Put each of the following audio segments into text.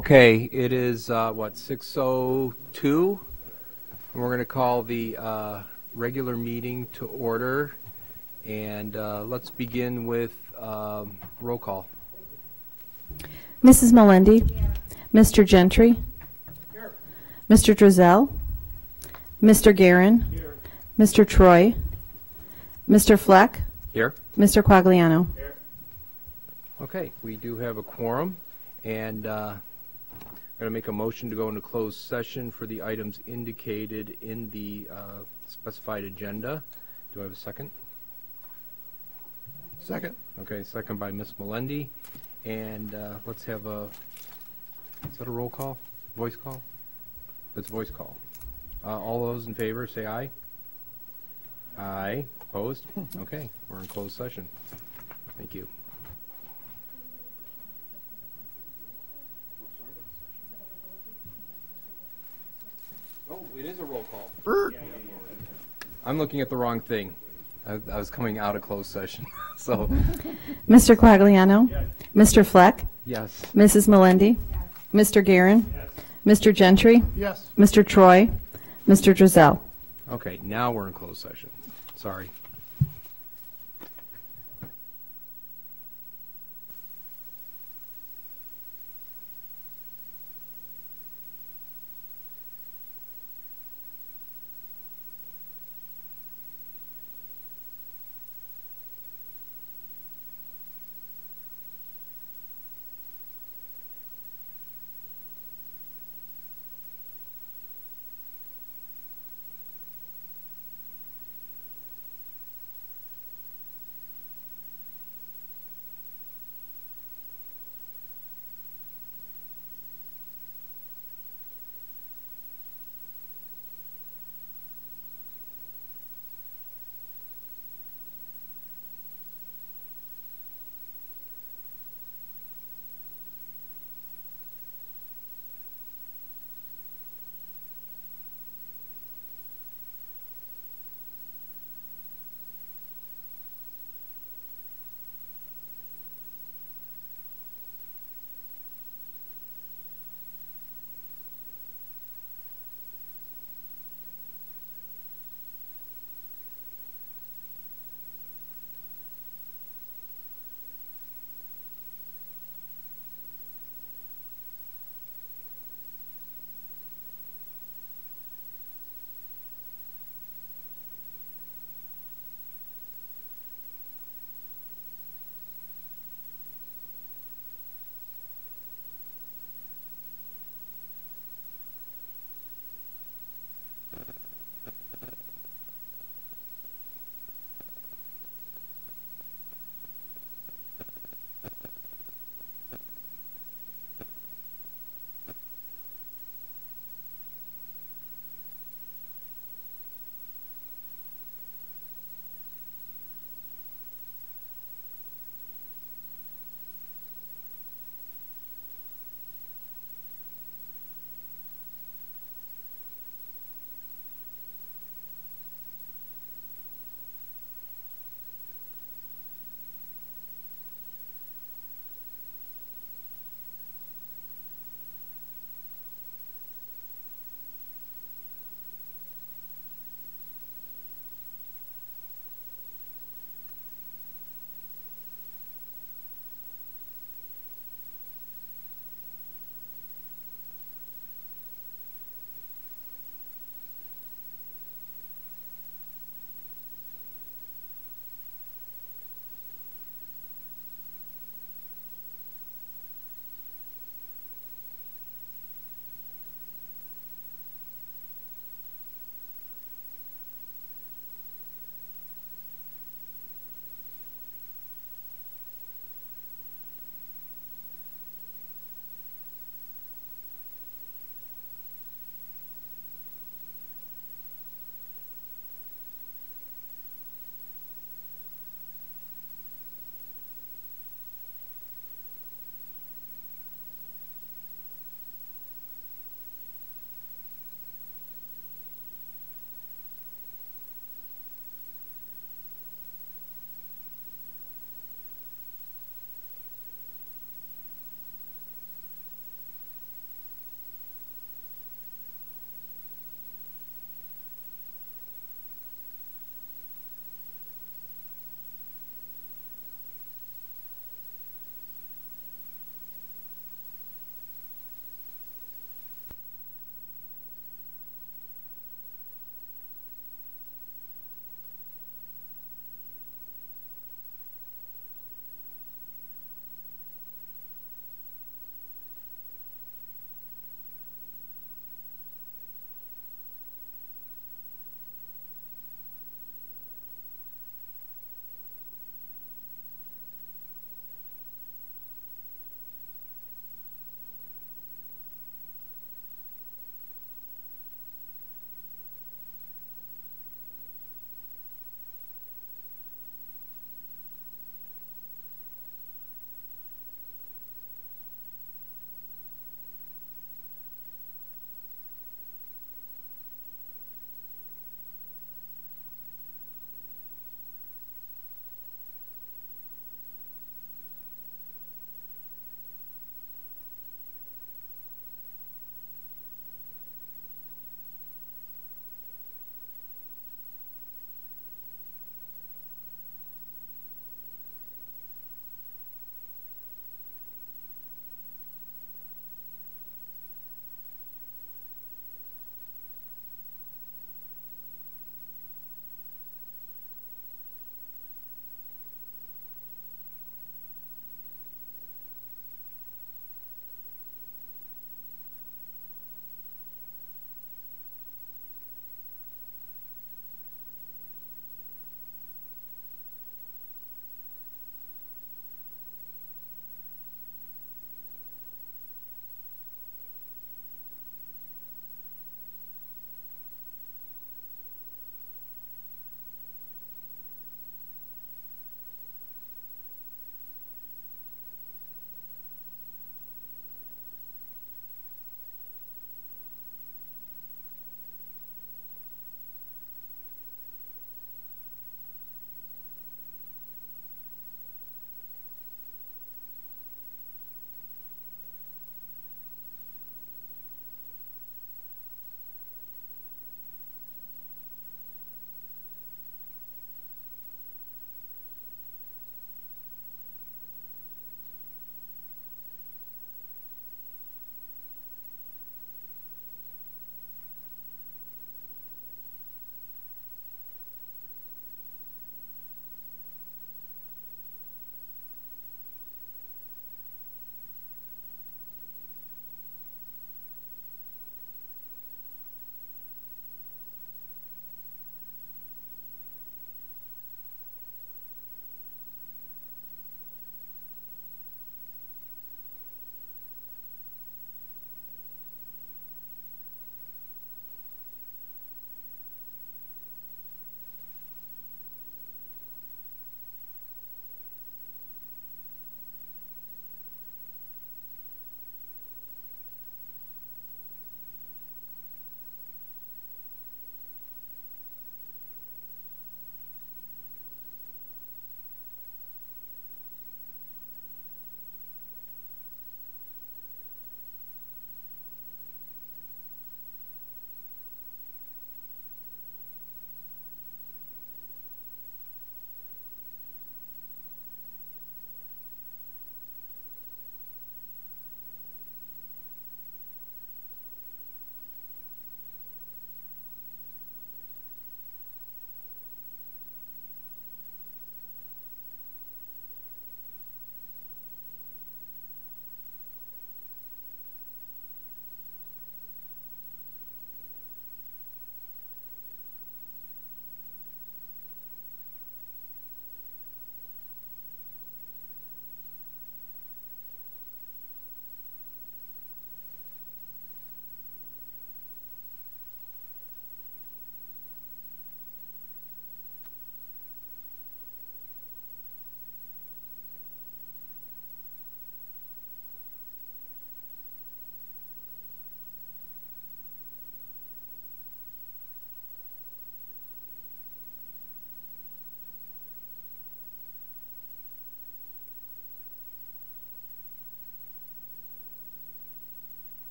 Okay, it is, 6:02? And we're going to call the regular meeting to order. And let's begin with roll call. Mrs. Melendi? Here. Mr. Gentry? Here. Mr. Drizel? Mr. Guerin? Here. Mr. Troy? Mr. Fleck? Here. Mr. Quagliano? Here. Okay, we do have a quorum, and I'm going to make a motion to go into closed session for the items indicated in the specified agenda. Do I have a second? Second. Okay, second by Ms. Melendi. And let's have is that a roll call? Voice call? It's voice call. All those in favor say aye. Aye. Opposed? Okay, we're in closed session. Thank you. Oh, it is a roll call. I'm looking at the wrong thing. I was coming out of closed session. So, Mr. Quagliano? Yes. Mr. Fleck? yes. Mrs. Melendi? Yes. Mr. Guerin? Yes. Mr. Gentry? Yes. Mr. Troy? Mr. Drizel? Okay, now we're in closed session. Sorry.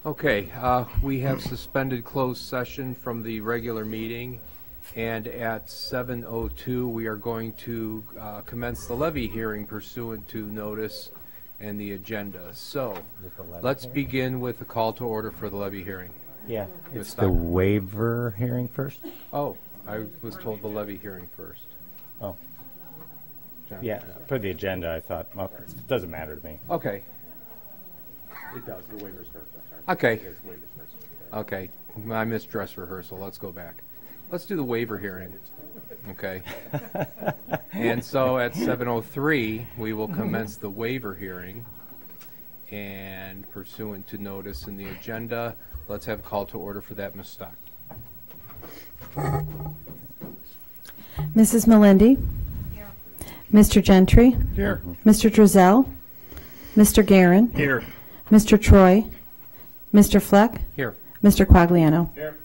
Okay, we have suspended closed session from the regular meeting, and at 7:02 we are going to commence the levy hearing pursuant to notice and the agenda. So let's begin with the call to order for the levy hearing. Yeah, Ms. it's the Stock. waiver hearing first? Oh, I was told the levy hearing first. Oh, John? yeah, for the agenda, I thought, well, it doesn't matter to me. Okay. It does. The waiver's first. I'm sorry. Okay. It is waiver's first. Okay, I missed dress rehearsal. Let's go back. Let's do the waiver hearing. Okay. And so at 7:03, we will commence the waiver hearing. And pursuant to notice in the agenda, let's have a call to order for that, Ms. Stock. Mrs. Melendi? Here. Mr. Gentry? Here. Mr. Drizel? Mr. Guerin? Here. Mr. Troy? Mr. Fleck? Here. Mr. Quagliano? Here.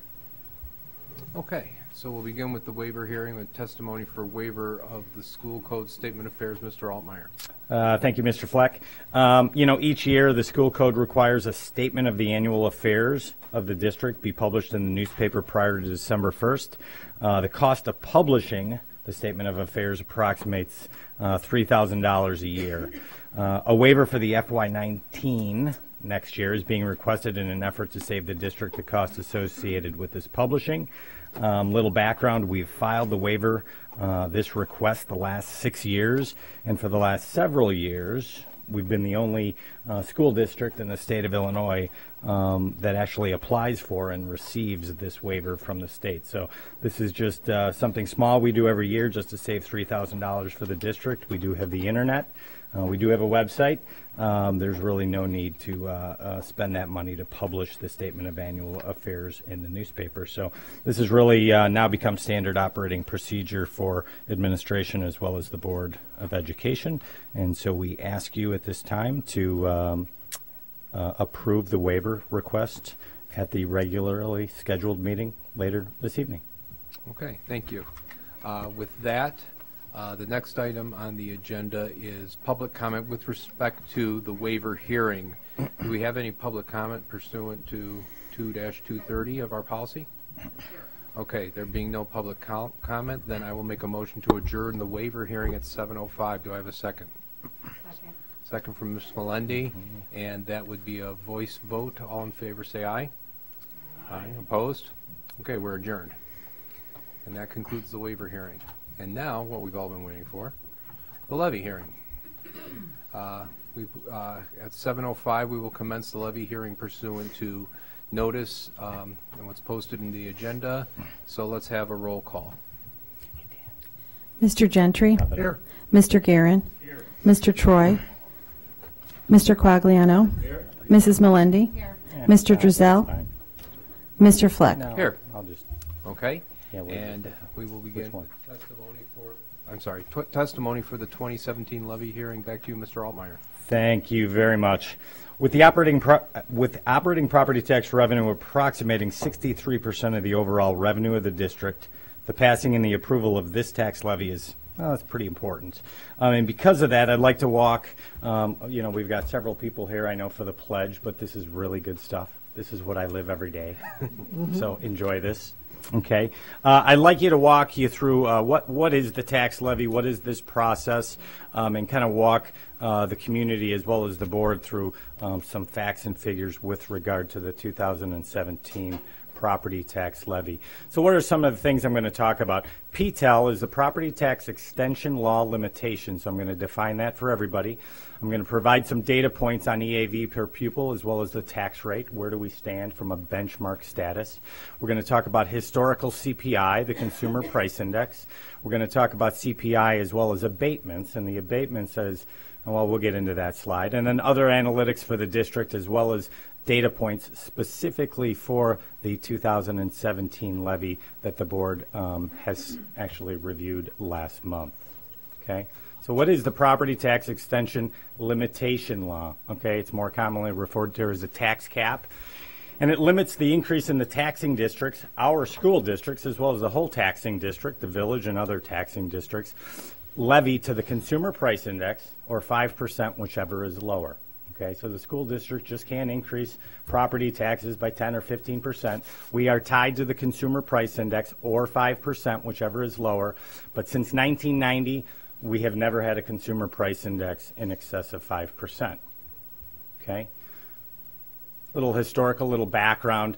Okay, so we'll begin with the waiver hearing with testimony for waiver of the school code statement of affairs, Mr. Altmeyer. Thank you, Mr. Fleck. Each year the school code requires a statement of the annual affairs of the district be published in the newspaper prior to December 1st. The cost of publishing the statement of affairs approximates $3,000 a year. A waiver for the FY19 next year is being requested in an effort to save the district the costs associated with this publishing. Little background, we've filed the waiver, this request the last 6 years, and for the last several years, we've been the only school district in the state of Illinois that actually applies for and receives this waiver from the state. So this is just something small we do every year just to save $3,000 for the district. We do have the internet. We do have a website. There's really no need to spend that money to publish the statement of annual affairs in the newspaper. So this has really now become standard operating procedure for administration as well as the Board of Education. And so we ask you at this time to approve the waiver request at the regularly scheduled meeting later this evening. Okay, thank you. With that, the next item on the agenda is public comment with respect to the waiver hearing. Do we have any public comment pursuant to 2-230 of our policy? Okay, there being no public comment, then I will make a motion to adjourn the waiver hearing at 7:05. Do I have a second? Second. Second from Ms. Melendi, and that would be a voice vote. All in favor say aye. Aye. Opposed? Okay, we're adjourned. And that concludes the waiver hearing. And now, what we've all been waiting for, the levy hearing. At 7:05, we will commence the levy hearing pursuant to notice and what's posted in the agenda. So let's have a roll call. Mr. Gentry? Here. Mr. Guerin? Here. Mr. Troy? Mr. Quagliano? Here. Mrs. Melendi? Here. Mr. Drizel? Mr. Fleck? No, Here. I'll just. Okay. Yeah, and we will begin Which one? with testimony for, testimony for the 2017 levy hearing. Back to you, Mr. Altmeyer. Thank you very much. With the operating property tax revenue approximating 63% of the overall revenue of the district, the passing and the approval of this tax levy is that's pretty important. And because of that, I'd like to walk. We've got several people here, I know, for the pledge, but this is really good stuff. This is what I live every day. So enjoy this. Okay. I'd like you to walk you through what is the tax levy, what is this process, and kind of walk the community as well as the board through some facts and figures with regard to the 2017 property tax levy. So what are some of the things I'm going to talk about? PTEL is the property tax extension law limitation, so I'm going to define that for everybody. I'm going to provide some data points on EAV per pupil as well as the tax rate. Where do we stand from a benchmark status? We're going to talk about historical CPI, the Consumer Price Index. We're going to talk about CPI as well as abatements, and the abatement says, well, we'll get into that slide. And then other analytics for the district as well as data points specifically for the 2017 levy that the board has actually reviewed last month. Okay. So what is the property tax extension limitation law? Okay, it's more commonly referred to as a tax cap. And it limits the increase in the taxing districts, our school districts, as well as the whole taxing district, the village and other taxing districts, levy to the consumer price index or 5%, whichever is lower. Okay, so the school district just can't increase property taxes by 10 or 15%. We are tied to the consumer price index or 5%, whichever is lower. But since 1990, we have never had a consumer price index in excess of 5%. Okay, little historical, little background.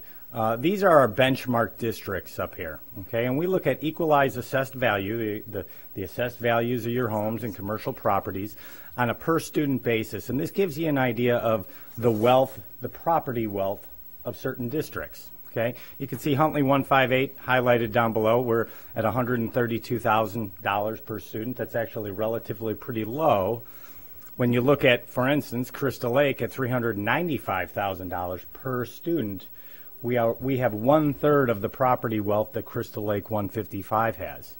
These are our benchmark districts up here, okay? And we look at equalized assessed value, the assessed values of your homes and commercial properties on a per student basis. And this gives you an idea of the wealth, the property wealth of certain districts, okay? You can see Huntley 158 highlighted down below. We're at $132,000 per student. That's actually relatively pretty low. When you look at, for instance, Crystal Lake at $395,000 per student, we have 1/3 of the property wealth that Crystal Lake 155 has.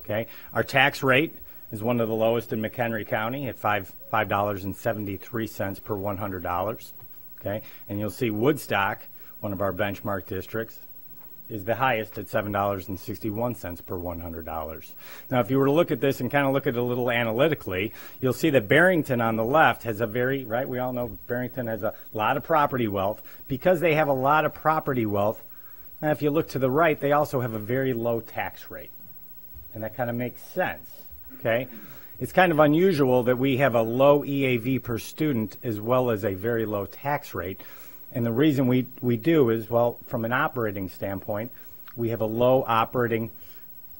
Okay, our tax rate is one of the lowest in McHenry County at $5.73 per $100. Okay, and you'll see Woodstock, one of our benchmark districts, is the highest at $7.61 per $100. Now, if you were to look at this and kind of look at it a little analytically, you'll see that Barrington on the left has a right, we all know Barrington has a lot of property wealth. Because they have a lot of property wealth, and if you look to the right, they also have a very low tax rate. And that kind of makes sense, okay? It's kind of unusual that we have a low EAV per student as well as a very low tax rate. And the reason we do is, well, from an operating standpoint, we have a low operating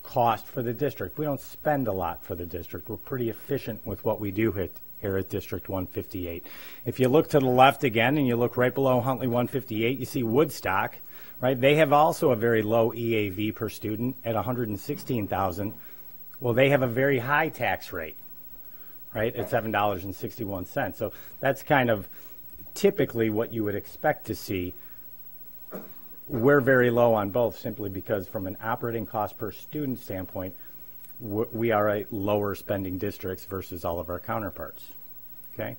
cost for the district. We don't spend a lot for the district. We're pretty efficient with what we do here at District 158. If you look to the left again and you look right below Huntley 158, you see Woodstock, right? They have also a very low EAV per student at $116,000. Well, they have a very high tax rate, right, at $7.61. So that's kind of typically what you would expect to see. We're very low on both simply because from an operating cost per student standpoint, we are a lower spending districts versus all of our counterparts. Okay.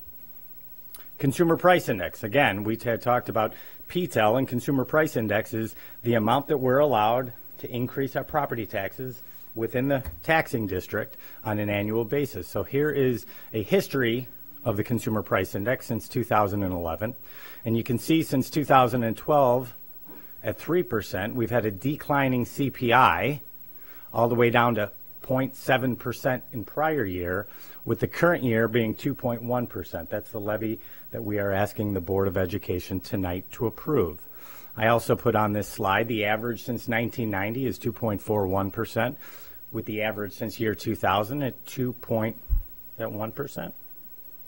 Consumer price index. Again, we had talked about PTEL, and consumer price index is the amount that we're allowed to increase our property taxes within the taxing district on an annual basis. So here is a history of the consumer price index since 2011. And you can see since 2012 at 3%, we've had a declining CPI all the way down to 0.7% in prior year, with the current year being 2.1%. That's the levy that we are asking the Board of Education tonight to approve. I also put on this slide the average since 1990 is 2.41%, with the average since year 2000 at 2.1%.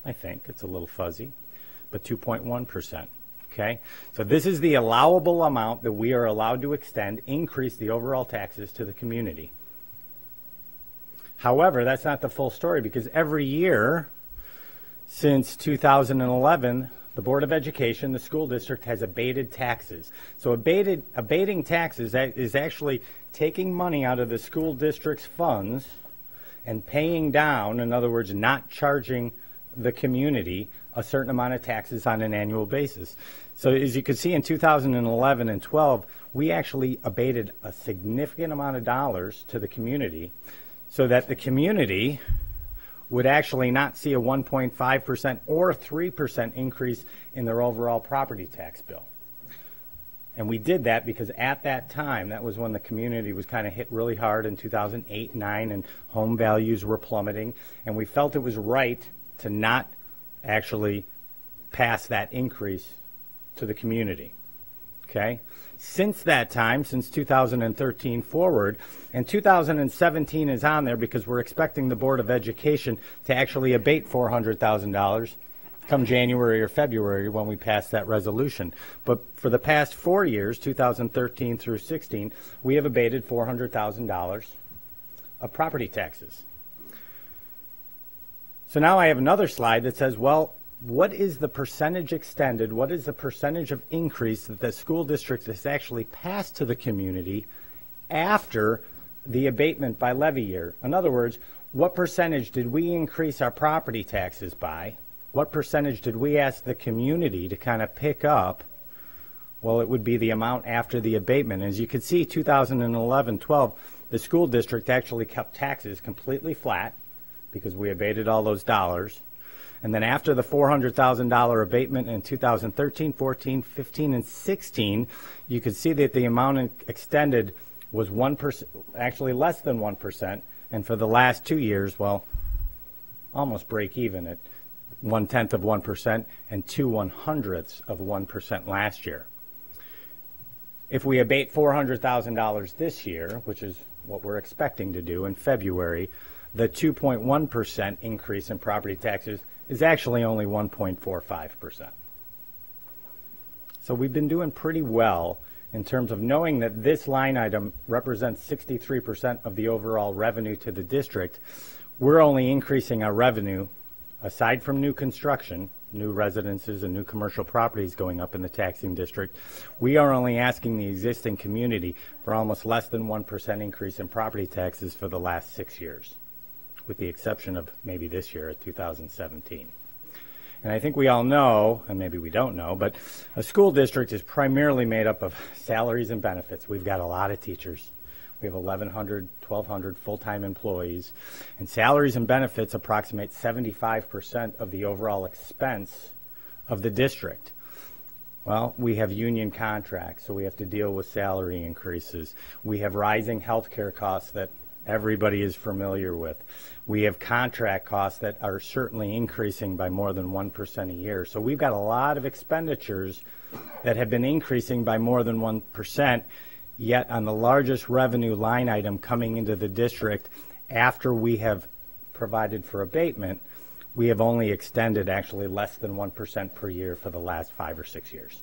I think it's a little fuzzy, but 2.1%. Okay, so this is the allowable amount that we are allowed to increase the overall taxes to the community. However, that's not the full story, because every year since 2011, the Board of Education, the school district, has abated taxes. So abating taxes is actually taking money out of the school district's funds and paying down, in other words, not charging the community a certain amount of taxes on an annual basis. So as you can see, in 2011 and 12, we actually abated a significant amount of dollars to the community so that the community would actually not see a 1.5% or 3% increase in their overall property tax bill. And we did that because at that time, that was when the community was kind of hit really hard in 2008, 9, and home values were plummeting. And we felt it was right to not actually pass that increase to the community. Okay? Since that time, since 2013 forward, and 2017 is on there because we're expecting the Board of Education to actually abate $400,000 come January or February when we pass that resolution. But for the past 4 years, 2013 through 16, we have abated $400,000 of property taxes. So now I have another slide that says, well, what is the percentage extended? What is the percentage of increase that the school district has actually passed to the community after the abatement by levy year? In other words, what percentage did we increase our property taxes by? What percentage did we ask the community to kind of pick up? Well, it would be the amount after the abatement. As you can see, 2011-12, the school district actually kept taxes completely flat because we abated all those dollars. And then after the $400,000 abatement in 2013, 14, 15, and 16, you could see that the amount extended was 1%, actually less than 1%. And for the last 2 years, well, almost break even at 0.1% of 1% and 0.02 of 1% last year. If we abate $400,000 this year, which is what we're expecting to do in February, the 2.1% increase in property taxes is actually only 1.45%. So we've been doing pretty well in terms of knowing that this line item represents 63% of the overall revenue to the district. We're only increasing our revenue, aside from new construction, new residences and new commercial properties going up in the taxing district, we are only asking the existing community for almost less than 1% increase in property taxes for the last 6 years, with the exception of maybe this year, 2017. And I think we all know, and maybe we don't know, but a school district is primarily made up of salaries and benefits. We've got a lot of teachers. We have 1,100, 1,200 full-time employees. And salaries and benefits approximate 75% of the overall expense of the district. Well, we have union contracts, so we have to deal with salary increases. We have rising health care costs that everybody is familiar with. We have contract costs that are certainly increasing by more than 1% a year. So we've got a lot of expenditures that have been increasing by more than 1%, yet on the largest revenue line item coming into the district after we have provided for abatement, we have only extended actually less than 1% per year for the last 5 or 6 years.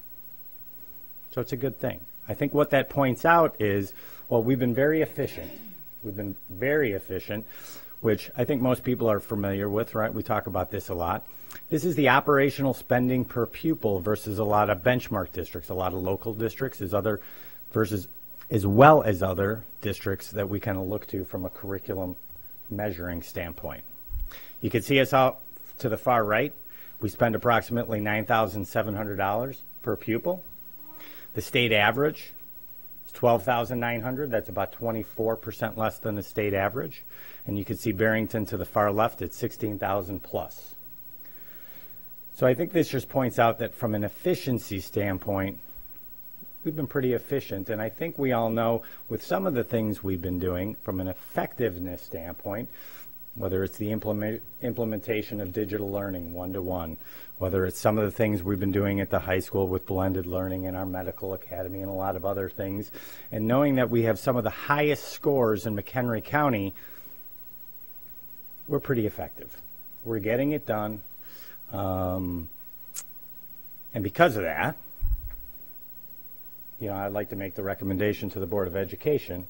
So it's a good thing. I think what that points out is, well, we've been very efficient. We've been very efficient, which I think most people are familiar with, right? We talk about this a lot. This is the operational spending per pupil versus a lot of benchmark districts, a lot of local districts versus as well as other districts that we kind of look to from a curriculum measuring standpoint. You can see us out to the far right. We spend approximately $9,700 per pupil. The state average is $12,900. That's about 24% less than the state average. And you can see Barrington to the far left at $16,000 plus. So I think this just points out that from an efficiency standpoint, we've been pretty efficient. And I think we all know with some of the things we've been doing from an effectiveness standpoint, whether it's the implementation of digital learning one-to-one, whether it's some of the things we've been doing at the high school with blended learning in our medical academy and a lot of other things, and knowing that we have some of the highest scores in McHenry County, we're pretty effective. We're getting it done. And because of that, I'd like to make the recommendation to the Board of Education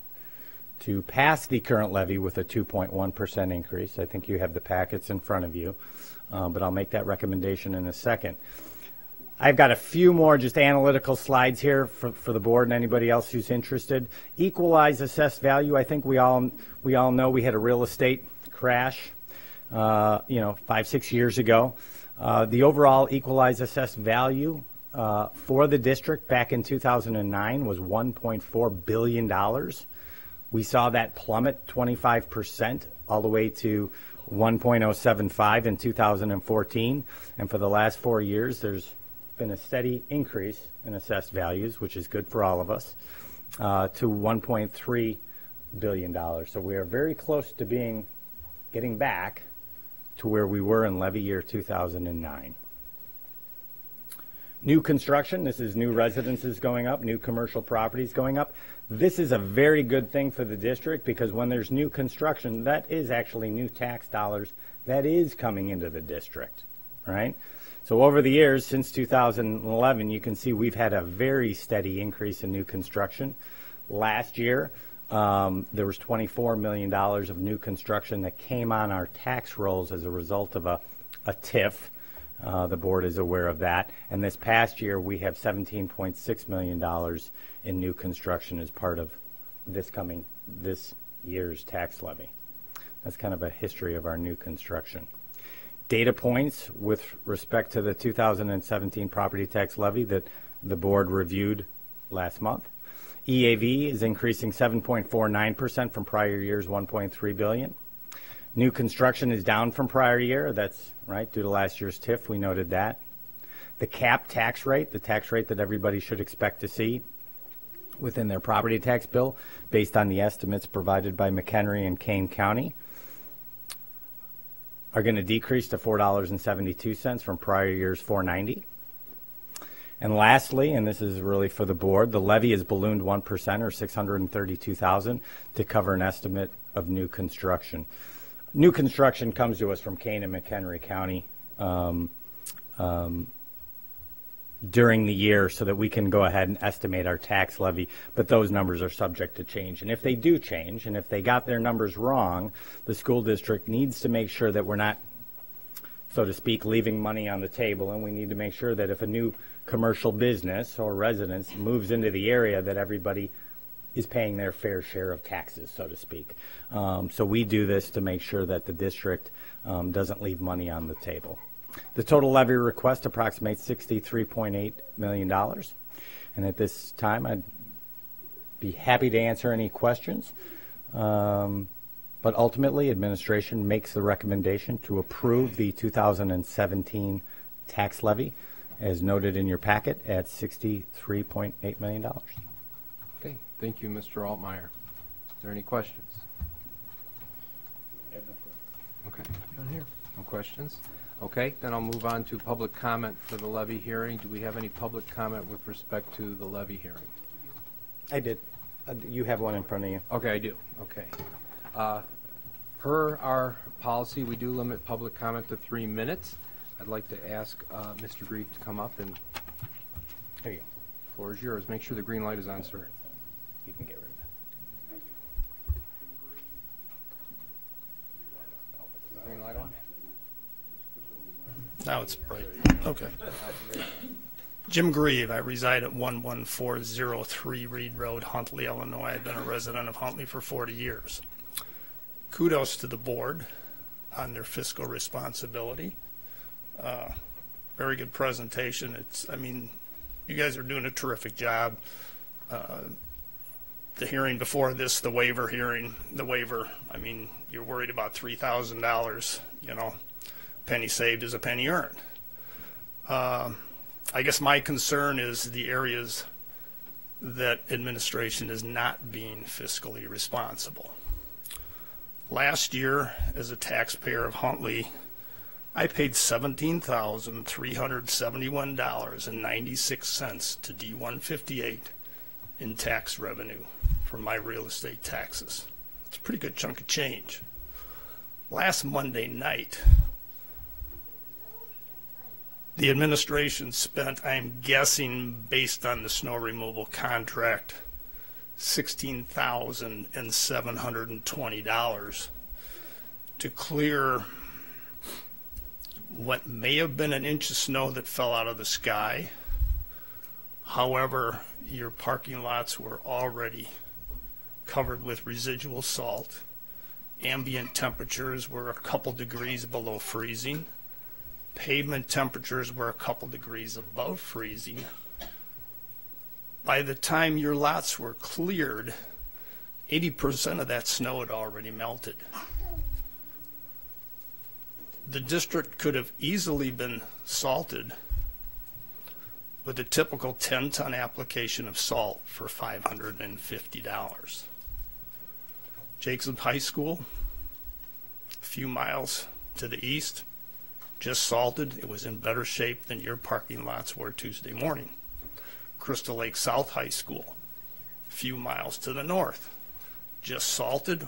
to pass the current levy with a 2.1% increase. I think you have the packets in front of you, but I'll make that recommendation in a second. I've got a few more just analytical slides here for the board and anybody else who's interested. Equalized assessed value. I think we all know we had a real estate crash, 5-6 years ago. The overall equalized assessed value for the district back in 2009 was $1.4 billion. We saw that plummet 25% all the way to 1.075 in 2014. And for the last 4 years, there's been a steady increase in assessed values, which is good for all of us, to $1.3 billion. So we are very close to getting back to where we were in levy year 2009. New construction, this is new residences going up, new commercial properties going up. This is a very good thing for the district because when there's new construction, that is actually new tax dollars that is coming into the district, right? So over the years, since 2011, you can see we've had a very steady increase in new construction. Last year, there was $24 million of new construction that came on our tax rolls as a result of a TIF. The board is aware of that. And this past year, we have $17.6 million in new construction as part of this year's tax levy. That's kind of a history of our new construction. Data points with respect to the 2017 property tax levy that the board reviewed last month. EAV is increasing 7.49% from prior year's $1.3 billion. New construction is down from prior year. That's right, due to last year's TIF. We noted that. The cap tax rate, the tax rate that everybody should expect to see within their property tax bill, based on the estimates provided by McHenry and Kane County, are going to decrease to $4.72 from prior year's $4.90. And lastly, and this is really for the board, the levy is ballooned 1% or $632,000 to cover an estimate of new construction. New construction comes to us from Kane and McHenry County during the year so that we can go ahead and estimate our tax levy, but those numbers are subject to change. And if they do change, and if they got their numbers wrong, the school district needs to make sure that we're not, so to speak, leaving money on the table, and we need to make sure that if a new commercial business or residence moves into the area, that everybody is paying their fair share of taxes, so to speak. So we do this to make sure that the district doesn't leave money on the table. The total levy request approximates $63.8 million. And at this time, I'd be happy to answer any questions. But ultimately, administration makes the recommendation to approve the 2017 tax levy, as noted in your packet, at $63.8 million. Okay, thank you, Mr. Altmeyer. Is there any questions? Okay. No questions? Okay, then I'll move on to public comment for the levy hearing. Do we have any public comment with respect to the levy hearing? I did. You have one in front of you. Okay, I do. Okay. Per our policy, we do limit public comment to 3 minutes. I'd like to ask Mr. Grief to come up, and There you go. the floor is yours. Make sure the green light is on, sir. You can get rid of it. Green light on? Now it's bright. Okay. Jim Grieve. I reside at 11403 Reed Road, Huntley, Illinois. I've been a resident of Huntley for 40 years. Kudos to the board on their fiscal responsibility. Very good presentation. You guys are doing a terrific job. The hearing before this, the waiver hearing, you're worried about $3,000, penny saved is a penny earned. I guess my concern is the areas that administration is not being fiscally responsible. Last year, as a taxpayer of Huntley, I paid $17,371.96 to D158 in tax revenue for my real estate taxes. It's a pretty good chunk of change. Last Monday night, the administration spent, I'm guessing based on the snow removal contract, $16,720 to clear what may have been an inch of snow that fell out of the sky. However, your parking lots were already covered with residual salt. Ambient temperatures were a couple degrees below freezing. Pavement temperatures were a couple degrees above freezing. By the time your lots were cleared, 80% of that snow had already melted. The district could have easily been salted with a typical 10-ton application of salt for $550. Jacob High School, a few miles to the east, just salted. It was in better shape than your parking lots were Tuesday morning. Crystal Lake South High School, a few miles to the north, just salted.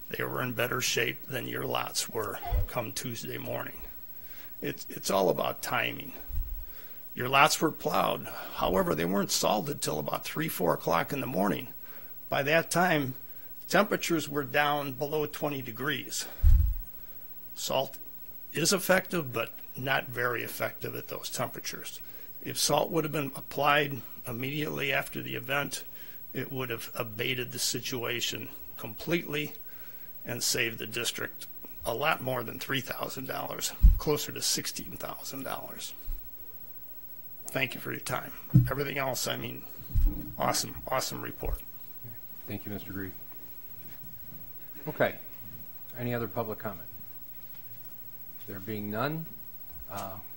They were in better shape than your lots were come Tuesday morning. It's all about timing. Your lots were plowed. However, they weren't salted till about 3, 4 o'clock in the morning. By that time, temperatures were down below 20 degrees. Salt is effective, but not very effective at those temperatures. If salt would have been applied immediately after the event, it would have abated the situation completely and saved the district a lot more than $3,000, closer to $16,000. Thank you for your time. Everything else, awesome report. Thank you, Mr. Grieve. Okay. Any other public comment? There being none,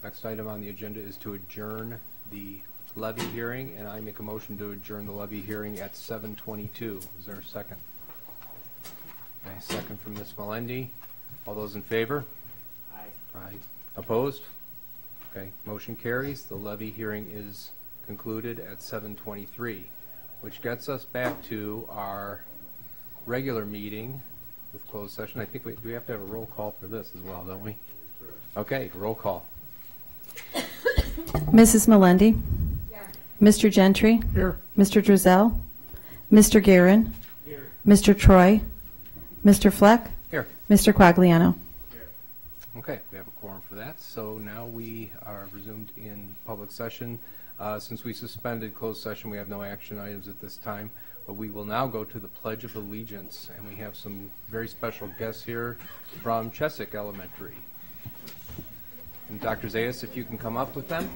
next item on the agenda is to adjourn the levy hearing, and I make a motion to adjourn the levy hearing at 7:22. Is there a second? Okay, second from Ms. Melendi. All those in favor? Aye. Aye. Opposed? Okay, motion carries. The levy hearing is concluded at 7:23, which gets us back to our regular meeting with closed session. I think we have to have a roll call for this as well, don't we? Okay, roll call. Mrs. Melendi? Mr. Gentry? Here. Mr. Drizel? Mr. Guerin? Here. Mr. Troy? Mr. Fleck? Here. Mr. Quagliano? Okay, we have a quorum for that. So now we are resumed in public session. Since we suspended closed session, we have no action items at this time, but we will now go to the Pledge of Allegiance, and we have some very special guests here from Cheswick Elementary. And Dr. Zayas, if you can come up with them.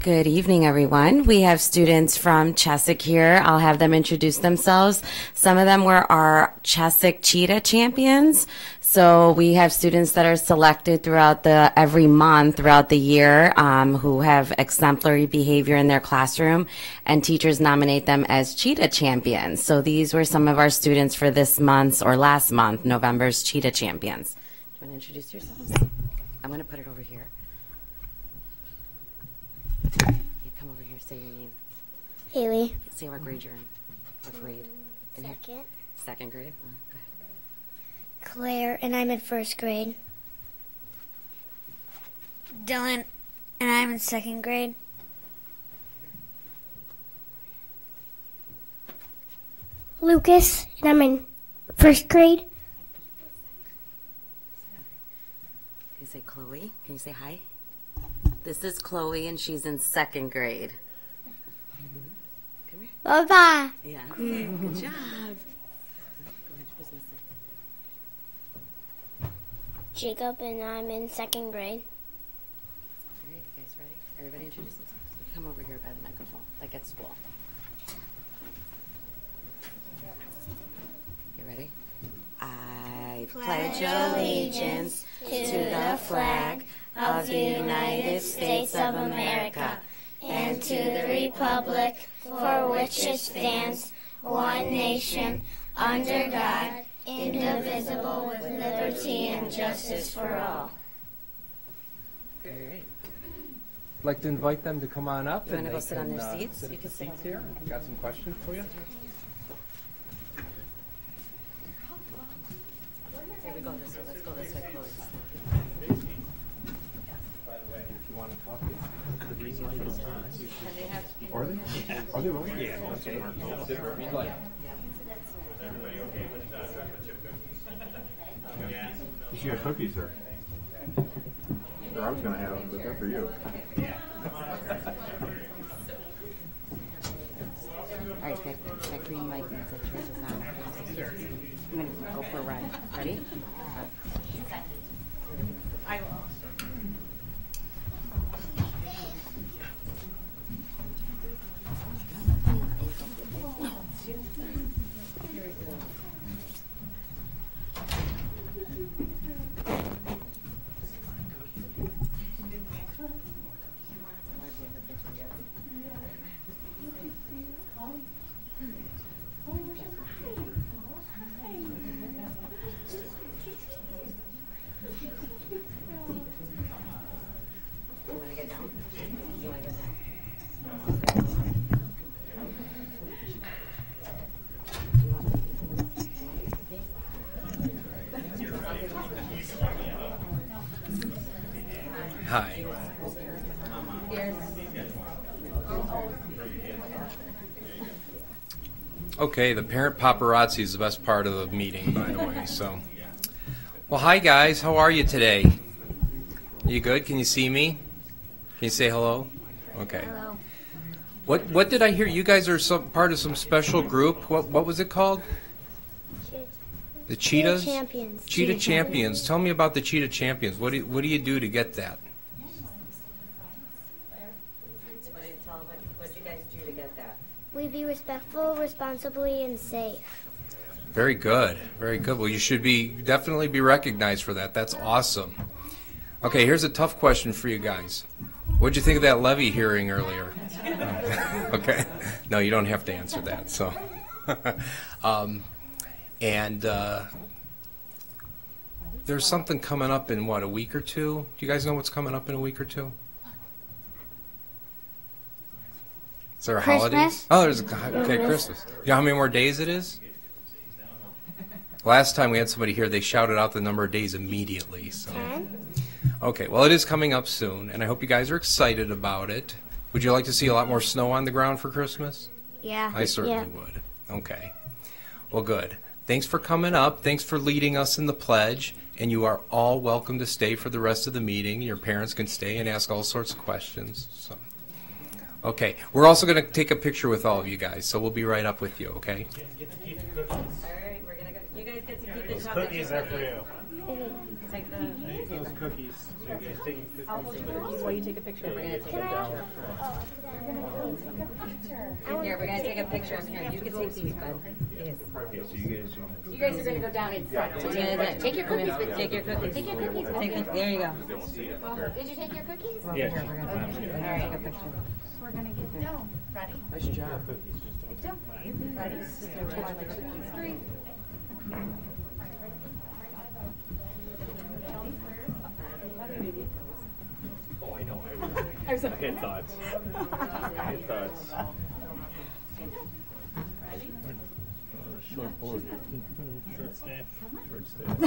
Good evening, everyone. We have students from Cheswick here. I'll have them introduce themselves. Some of them were our Cheswick Cheetah champions. So we have students that are selected throughout every month throughout the year who have exemplary behavior in their classroom, and teachers nominate them as Cheetah champions. So these were some of our students for this month's or last month, November's Cheetah champions. Do you want to introduce yourselves? I'm going to put it over here. You come over here, say your name. Haley. Say what grade you're in. What grade? In here? Second. Second grade? Oh, go ahead. Claire, and I'm in first grade. Dylan, and I'm in second grade. Lucas, and I'm in first grade. Can you say Chloe? Can you say hi? This is Chloe, and she's in second grade. Come here. Bye-bye. Yeah. Good job. Jacob, and I'm in second grade. All right, you guys ready? Everybody introduce themselves. Come over here by the microphone, like at school. You ready? I pledge allegiance to the flag of the United States of America and to the republic for which it stands, one nation, under God, indivisible, with liberty and justice for all. Great. I'd like to invite them to come on up. You want and to go they sit on can, their seats? Sit You at can the sit seats over here. Got some questions for you? Here we go this way. Let's go this way, Chloe. If you want to talk, the green light is on. And they have to be Are they? Are they really? Yeah. Okay. Sit wherever you'd like. You should have cookies, sir. Or I was going to have them, but they're for you. All right, that green light means that yours is not. I'm going to go for a ride. Ready? I will. Hi. Okay, the parent paparazzi is the best part of the meeting, by the way. So, well, hi guys. How are you today? You good? Can you see me? Can you say hello? Okay. What did I hear? You guys are some part of some special group. What was it called? The Cheetahs? Champions. Cheetah Champions. Tell me about the Cheetah Champions. What do you do to get that? What did you guys do to get that? We be respectful, responsibly, and safe. Very good. Very good. Well, you should definitely be recognized for that. That's awesome. Okay, here's a tough question for you guys. What'd you think of that Levy hearing earlier? Okay. No, you don't have to answer that. So, there's something coming up in a week or two? Do you guys know what's coming up in a week or two? Is there a holiday? Christmas. Oh, Christmas. You know how many more days it is? Last time we had somebody here, they shouted out the number of days immediately. So. 10. Okay, well, it is coming up soon, and I hope you guys are excited about it. Would you like to see a lot more snow on the ground for Christmas? Yeah. I certainly would. Okay. Well, good. Thanks for coming up. Thanks for leading us in the pledge, and you are all welcome to stay for the rest of the meeting. Your parents can stay and ask all sorts of questions. So. Okay, we're also going to take a picture with all of you guys, so we'll be right up with you, okay? All right, we're gonna go. You guys get to keep the chocolate. Cookies are for you. Take the. Those cookies. So you guys taking cookies? While you take a picture, we're gonna take a picture. Here, we're gonna take a picture. Here, you can take these, bud. Yes. You guys are gonna go down in front. Take your cookies. Take your cookies. Take your cookies. There you go. Did you take your cookies? Yeah. All right, take a picture. We're gonna get no. Ready? Nice job. Ready? 3. Oh, I know. I had thoughts. Had thoughts. Short board. Short staff. Short staff.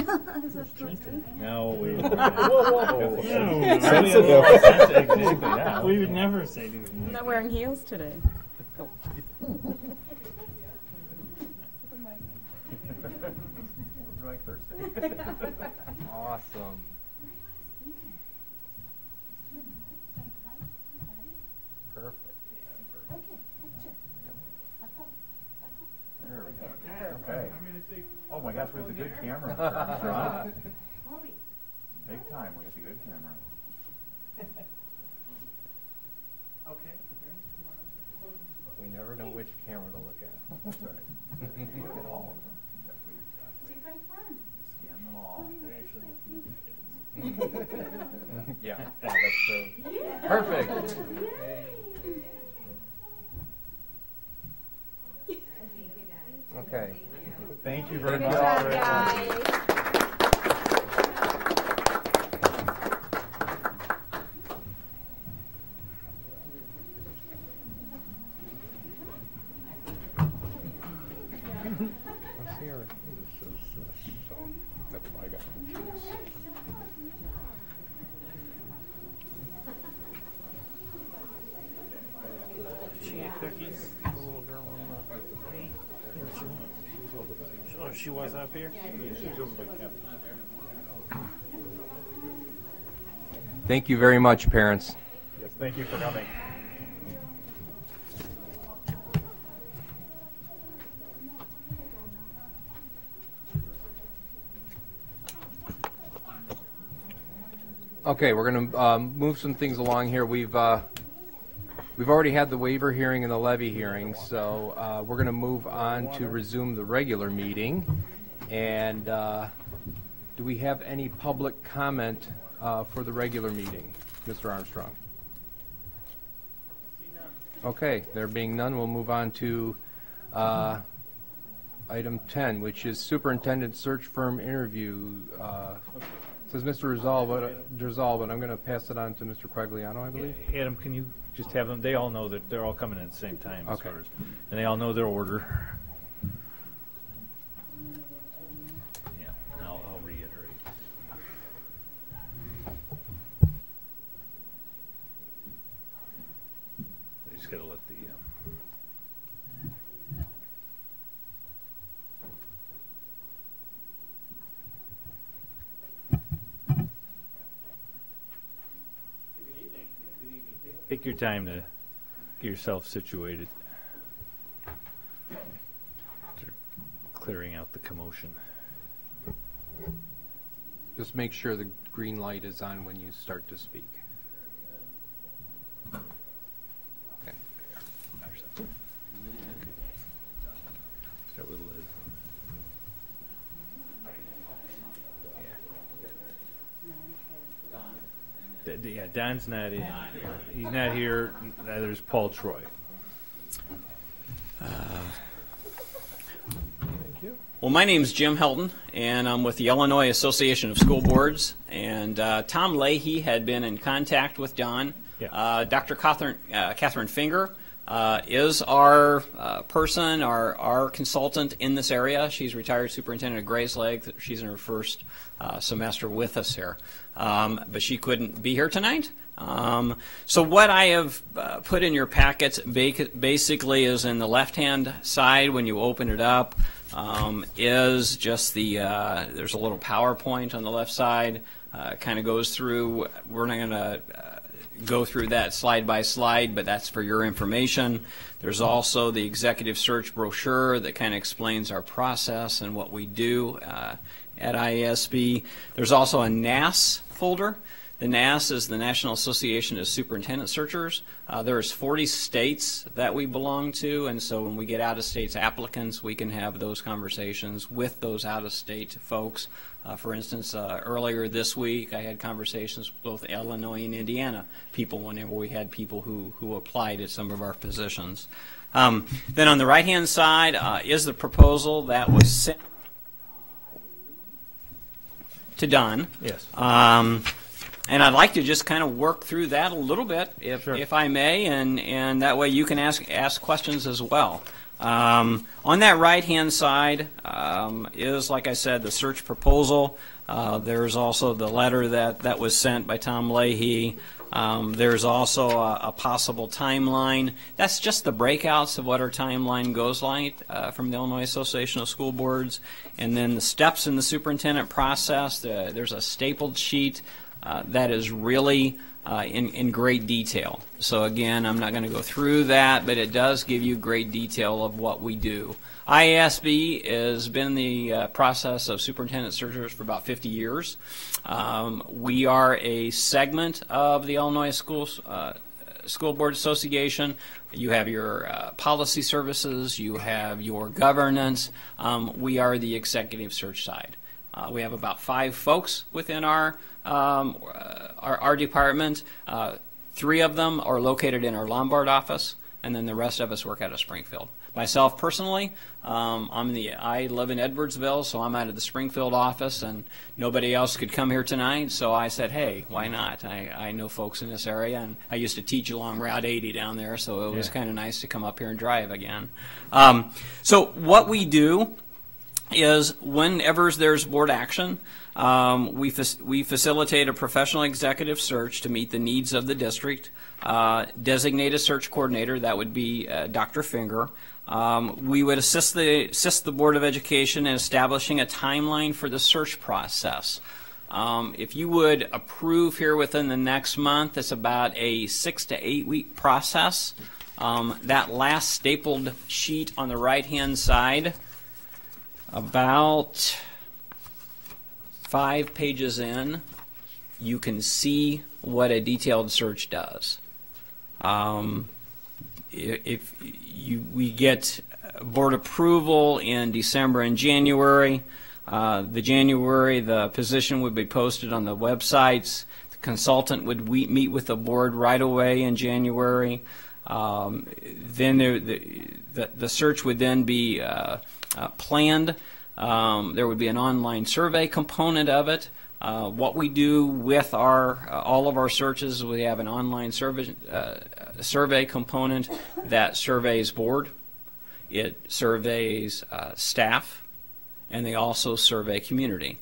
No, we. Whoa. Sensitive. Exactly. Yeah. We would never say these. I'm not wearing heels today. Like Thursday. Awesome. Perfect. There we go. Okay. Oh my gosh, we have the good camera. Right? Big time, we have the good camera. We never know which camera to look at. That's right. Look at all of them. Scan them all. Yeah, that's true. Perfect. Okay. Thank you very Good much. job, guys. Let's see her. That's why I got confused. She had cookies. The little girl on the. Oh, she was up here? She was over by Captain. Thank you very much, parents. Yes, thank you for coming. Okay, we're going to move some things along here. We've already had the waiver hearing and the levy hearing, so we're going to move on to resume the regular meeting. And do we have any public comment for the regular meeting, Mr. Armstrong? Okay, there being none, we'll move on to item 10, which is superintendent search firm interview. Says Mr. Rizal, but I'm going to pass it on to Mr. Quagliano, I believe. Adam, can you just have them? They all know that they're all coming in at the same time, as Okay. far as, and they all know their order. Yeah, I'll reiterate. I just got to let the. your time to get yourself situated. Start clearing out the commotion. Just make sure the green light is on when you start to speak. Okay. Start with Liz. Yeah, Don's not in. He's not here. Neither is Paul Troy. Well, my name's Jim Helton, and I'm with the Illinois Association of School Boards. And Tom Leahy had been in contact with Don. Yeah. Dr. Catherine Finger is our person, our consultant in this area. She's retired superintendent of Grays Lake. She's in her first semester with us here. But she couldn't be here tonight. So what I have put in your packets basically is in the left-hand side when you open it up is just the, there's a little PowerPoint on the left side, kind of goes through, we're not going to go through that slide by slide, but that's for your information. There's also the executive search brochure that kind of explains our process and what we do at IASB. There's also a NAS folder. The NAS is the National Association of Superintendent Searchers. There's 40 states that we belong to, and so when we get out-of-state applicants, we can have those conversations with those out-of-state folks. For instance, earlier this week, I had conversations with both Illinois and Indiana people whenever we had people who applied at some of our positions. Then on the right-hand side is the proposal that was sent to Don. Yes. And I'd like to just kind of work through that a little bit, if I may, and that way you can ask questions as well. On that right-hand side is, like I said, the search proposal. There's also the letter that was sent by Tom Leahy. There's also a possible timeline. That's just the breakouts of what our timeline goes like from the Illinois Association of School Boards. And then the steps in the superintendent process. There's a stapled sheet that is really in great detail. So again, I'm not going to go through that, but it does give you great detail of what we do. IASB has been in the process of superintendent searchers for about 50 years. We are a segment of the Illinois School Board Association. You have your policy services, you have your governance. We are the executive search side. We have about 5 folks within our department. 3 of them are located in our Lombard office, and then the rest of us work out of Springfield. Myself personally, I live in Edwardsville, so I'm out of the Springfield office, and nobody else could come here tonight, so I said, hey, why not? I know folks in this area, and I used to teach along Route 80 down there, so it was kind of nice to come up here and drive again. So what we do is whenever there's board action, we facilitate a professional executive search to meet the needs of the district, designate a search coordinator, that would be Dr. Finger. We would assist the Board of Education in establishing a timeline for the search process. If you would approve here within the next month, it's about a 6 to 8 week process. That last stapled sheet on the right-hand side, about 5 pages in, you can see what a detailed search does. We get board approval in December and January. The position would be posted on the websites. The consultant would meet with the board right away in January. Then the search would then be planned. There would be an online survey component of it. What we do with all of our searches, we have an online survey component that surveys board. It surveys staff, and they also survey community.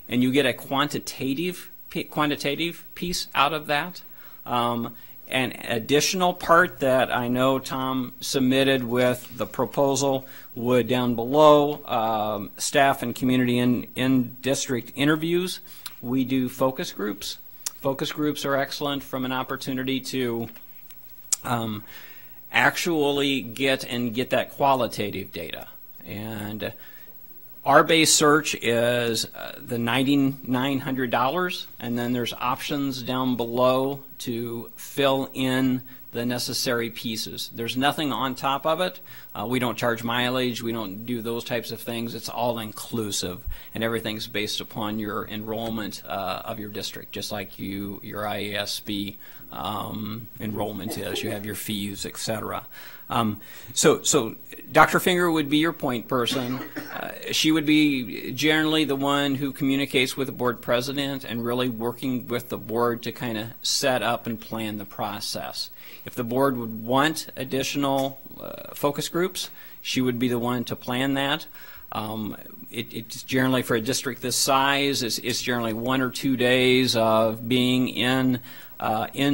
And you get a quantitative piece out of that. An additional part that I know Tom submitted with the proposal would down below staff and community in district interviews. We do focus groups. Focus groups are excellent from an opportunity to actually get that qualitative data. And our base search is the $9,900, and then there's options down below to fill in the necessary pieces. There's nothing on top of it. We don't charge mileage. We don't do those types of things. It's all inclusive, and everything's based upon your enrollment of your district, just like your IASB enrollment is. You have your fees, etc. So Dr. Finger would be your point person. She would be generally the one who communicates with the board president and really working with the board to kind of set up and plan the process. If the board would want additional focus groups, she would be the one to plan that. It's generally, for a district this size, it's generally 1 or 2 days of being in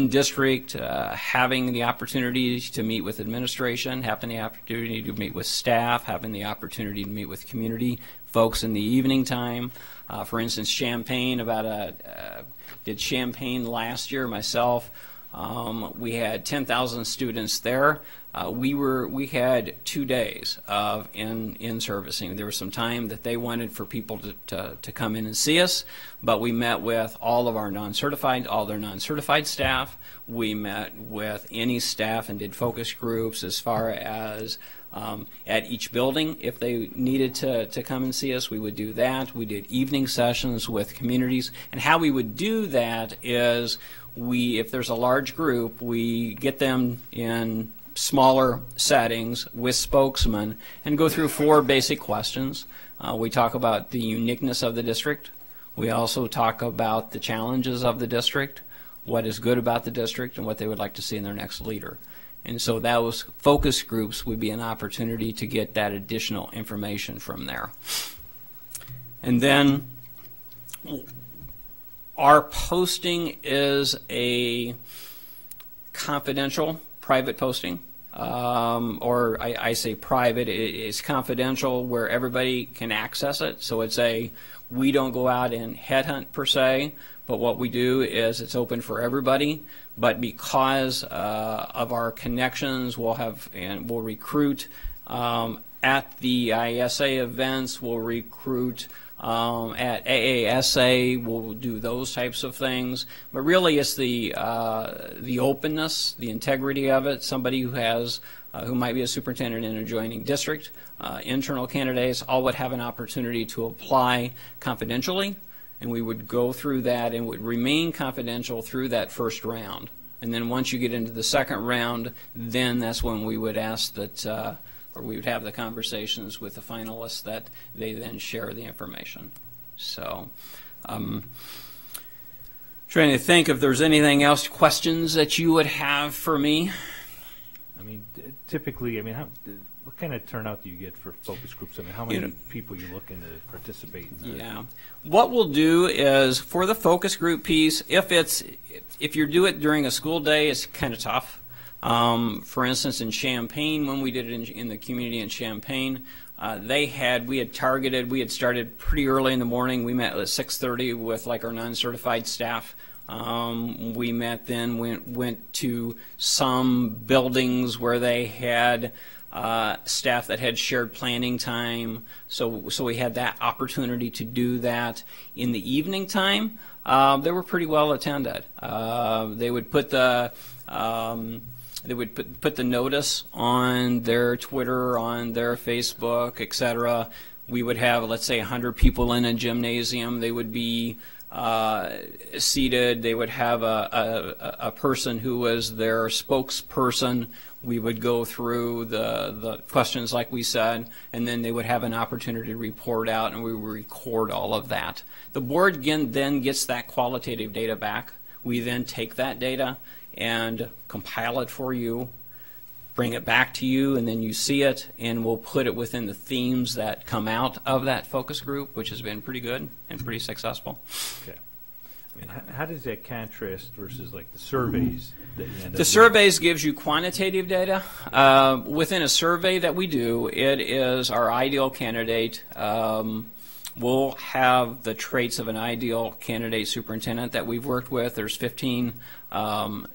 district, having the opportunity to meet with administration, having the opportunity to meet with staff, having the opportunity to meet with community folks in the evening time. For instance, Champaign, did Champaign last year myself. We had 10,000 students there. We had 2 days of in servicing. There was some time that they wanted for people to come in and see us, but we met with all of our their non-certified staff. We met with any staff and did focus groups as far as at each building. If they needed to come and see us, we would do that. We did evening sessions with communities, and how we would do that is if there's a large group, we get them in smaller settings with spokesmen and go through 4 basic questions. We talk about the uniqueness of the district. We also talk about the challenges of the district, what is good about the district, and what they would like to see in their next leader. And so those focus groups would be an opportunity to get that additional information from there. And then our posting is a confidential private posting, or I say private. It's confidential where everybody can access it. So we don't go out and headhunt per se, but what we do is it's open for everybody. But because of our connections, we'll recruit at the ISA events. We'll recruit at AASA. We'll do those types of things. But really, it's the openness, the integrity of it. Somebody who might be a superintendent in an adjoining district, internal candidates, all would have an opportunity to apply confidentially, and we would go through that and would remain confidential through that first round. And then once you get into the second round, then that's when we would ask that, or we would have the conversations with the finalists that they then share the information. So, trying to think if there's anything else, questions that you would have for me. I mean, typically, what kind of turnout do you get for focus groups? I mean, how many people are you looking to participate in that? Yeah. What we'll do is, for the focus group piece, if you do it during a school day, it's kind of tough. For instance, in Champaign, when we did it in the community in Champaign, we had started pretty early in the morning. We met at 6:30 with our non-certified staff. We met then, went to some buildings where they had staff that had shared planning time. So we had that opportunity to do that. In the evening time, they were pretty well attended. They would put the put the notice on their Twitter, on their Facebook, etc. We would have, let's say, 100 people in a gymnasium. They would be seated. They would have a person who was their spokesperson. We would go through the questions like we said, and then they would have an opportunity to report out, and we would record all of that. The board then gets that qualitative data back. We then take that data and compile it for you, bring it back to you, and then you see it, and we'll put it within the themes that come out of that focus group, which has been pretty good and pretty successful. Okay. I mean, how does that contrast versus the surveys that you end up The surveys gives you quantitative data. Within a survey that we do, it is our ideal candidate. We'll have the traits of an ideal candidate superintendent that we've worked with. There's 15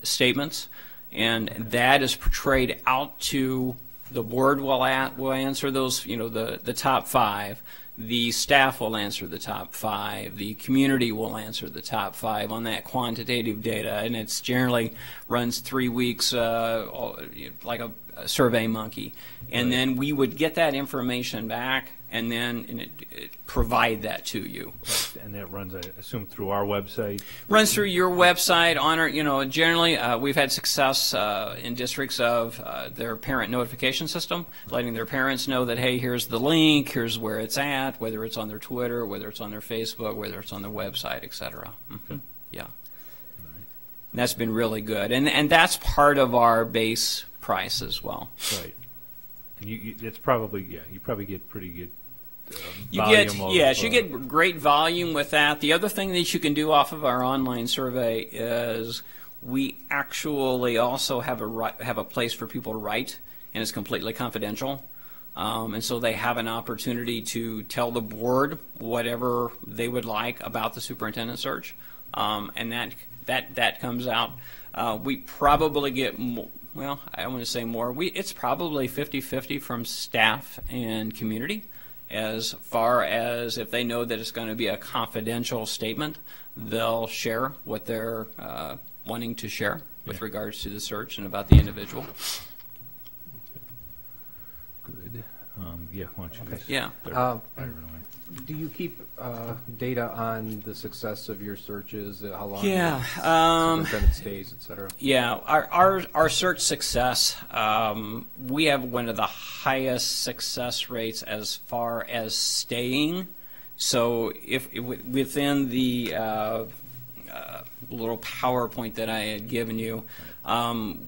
statements, And that is portrayed out to the board will answer those, the top 5. The staff will answer the top 5. The community will answer the top 5 on that quantitative data, and it's generally runs 3 weeks, like a Survey Monkey. And then we would get that information back, and then it provide that to you. And that runs, I assume, through our website? Runs through your website. Generally, we've had success in districts of their parent notification system, letting their parents know that, hey, here's the link, here's where it's at, whether it's on their Twitter, whether it's on their Facebook, whether it's on their website, et cetera. Mm-hmm. Yeah. And that's been really good. And that's part of our base price as well. Right. And it's probably, you probably get pretty good you get great volume with that. The other thing that you can do off of our online survey is we actually also have a place for people to write, and it's completely confidential. And so they have an opportunity to tell the board whatever they would like about the superintendent search, and that comes out. We probably get more. Well, I want to say more. It's probably 50-50 from staff and community. As far as if they know that it's going to be a confidential statement, they'll share what they're wanting to share with regards to the search and about the individual. Good. Why don't you guys do you keep data on the success of your searches, how long superintendent stays, et cetera? Yeah, our search success, we have one of the highest success rates as far as staying. So if within the little PowerPoint that I had given you,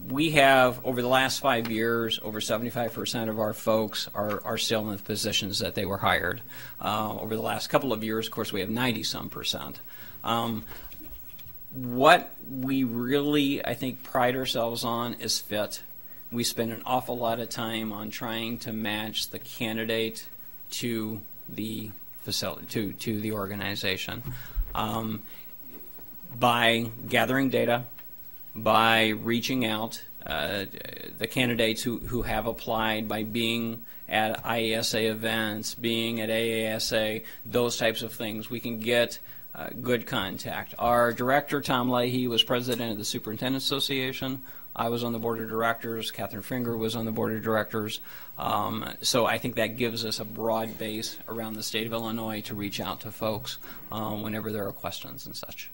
we have, over the last 5 years, over 75% of our folks are still in the positions that they were hired. Over the last couple of years, of course, we have 90-some%. What we really, I think, pride ourselves on is fit. We spend an awful lot of time on trying to match the candidate to the facility, to the organization. By gathering data, by reaching out, the candidates who have applied, by being at IESA events, being at AASA, those types of things, we can get good contact. Our director, Tom Leahy, was president of the Superintendent Association. I was on the board of directors. Catherine Finger was on the board of directors. So I think that gives us a broad base around the state of Illinois to reach out to folks whenever there are questions and such.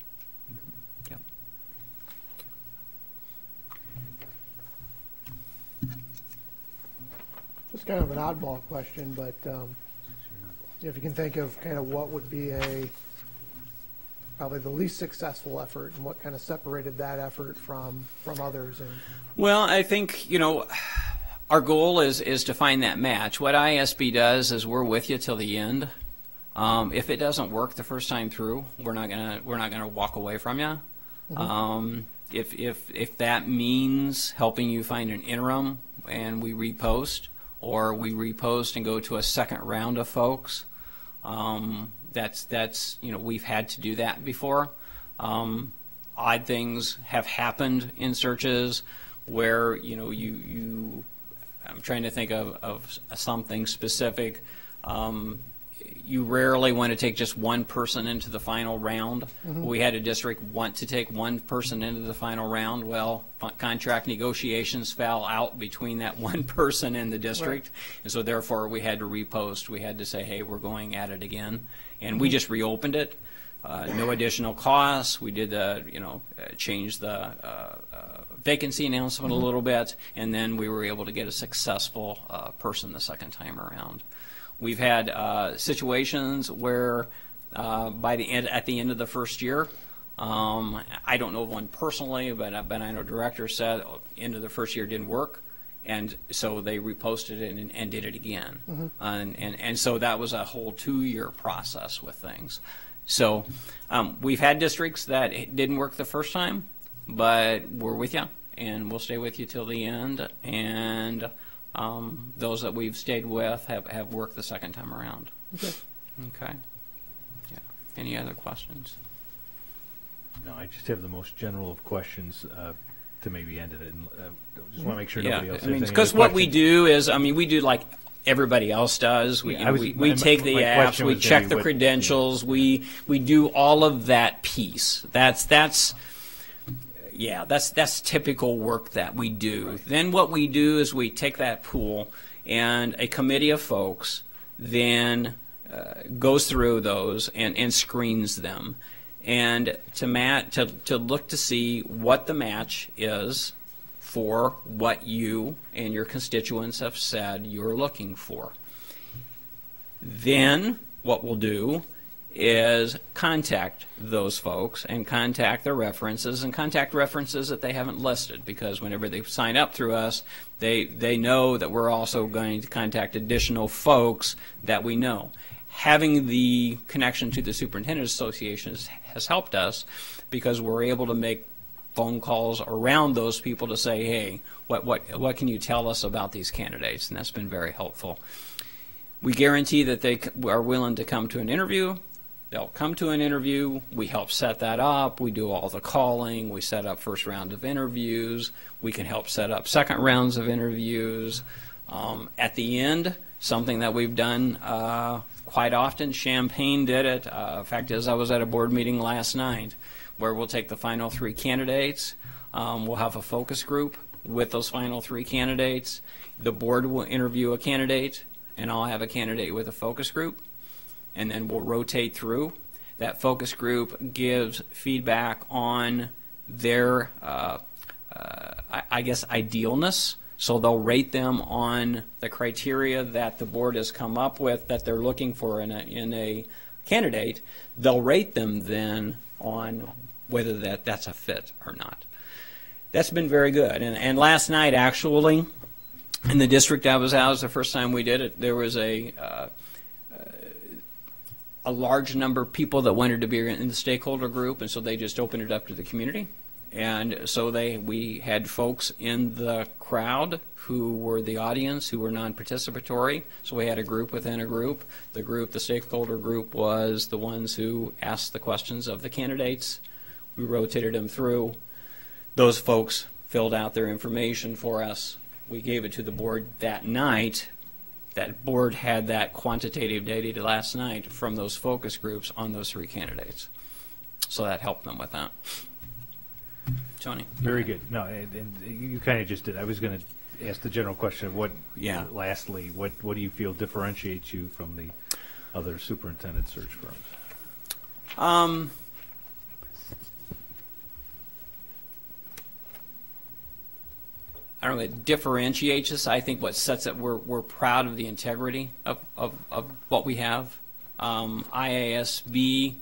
Just kind of an oddball question, but if you can think of kind of what would be probably the least successful effort, and what kind of separated that effort from others. Well, I think, our goal is to find that match. What ISB does is we're with you till the end. If it doesn't work the first time through, we're not gonna walk away from you. Mm-hmm. If that means helping you find an interim and we repost, or we repost and go to a second round of folks, that's we've had to do that before. Odd things have happened in searches where I'm trying to think of something specific. You rarely want to take just one person into the final round. Mm-hmm. We had a district want to take one person into the final round. Well, contract negotiations fell out between that one person and the district, right. And so therefore we had to repost. We had to say, hey, we're going at it again, and we just reopened it. No additional costs. We did change the vacancy announcement a little bit, and then we were able to get a successful person the second time around. We've had situations where at the end of the first year, I don't know of one personally, but I know director said end of the first year didn't work, and so they reposted it and did it again. Mm-hmm. And so that was a whole 2-year process with things. So we've had districts that didn't work the first time, but we're with you, and we'll stay with you till the end. And those that we've stayed with have worked the second time around. Okay. Yeah. Any other questions? No, I just have the most general of questions. to maybe end it. And, just want to make sure Yeah, nobody else I has mean, any because other what we questions. do is, I mean, we do like everybody else does. We, Yeah, you know, we my take the apps, question we was check gonna the be what- credentials, we do all of that piece. That's typical work that we do. Right. Then what we do is we take that pool, and a committee of folks then goes through those and screens them, and to look to see what the match is for what you and your constituents have said you're looking for. Then what we'll do is contact those folks and contact their references and contact references that they haven't listed, because whenever they sign up through us, they know that we're also going to contact additional folks that we know. Having the connection to the Superintendent Association has helped us, because we're able to make phone calls around those people to say, hey, what can you tell us about these candidates? And that's been very helpful. We guarantee that they are willing to come to an interview. They'll come to an interview. We help set that up. We do all the calling. We set up first round of interviews. We can help set up second rounds of interviews. At the end, something that we've done quite often, Champaign did it. Fact is, I was at a board meeting last night where we'll take the final 3 candidates. We'll have a focus group with those final 3 candidates. The board will interview a candidate, and I'll have a candidate with a focus group, and then we'll rotate through. That focus group gives feedback on their, I guess, idealness. So they'll rate them on the criteria that the board has come up with that they're looking for in a candidate. They'll rate them then on whether that's a fit or not. That's been very good. And last night, actually, in the district I was the first time we did it, there was a large number of people that wanted to be in the stakeholder group, and so they just opened it up to the community. And so we had folks in the crowd who were the audience, who were non-participatory. So we had a group within a group. The stakeholder group, was the ones who asked the questions of the candidates. We rotated them through. Those folks filled out their information for us. We gave it to the board that night. That board had that quantitative data last night from those focus groups on those 3 candidates. So that helped them with that. Tony. Very good. No, and you kind of just did. I was going to ask the general question of what, lastly, what do you feel differentiates you from the other superintendent search firms? I don't know, it differentiates us. I think what sets it, we're proud of the integrity of what we have. IASB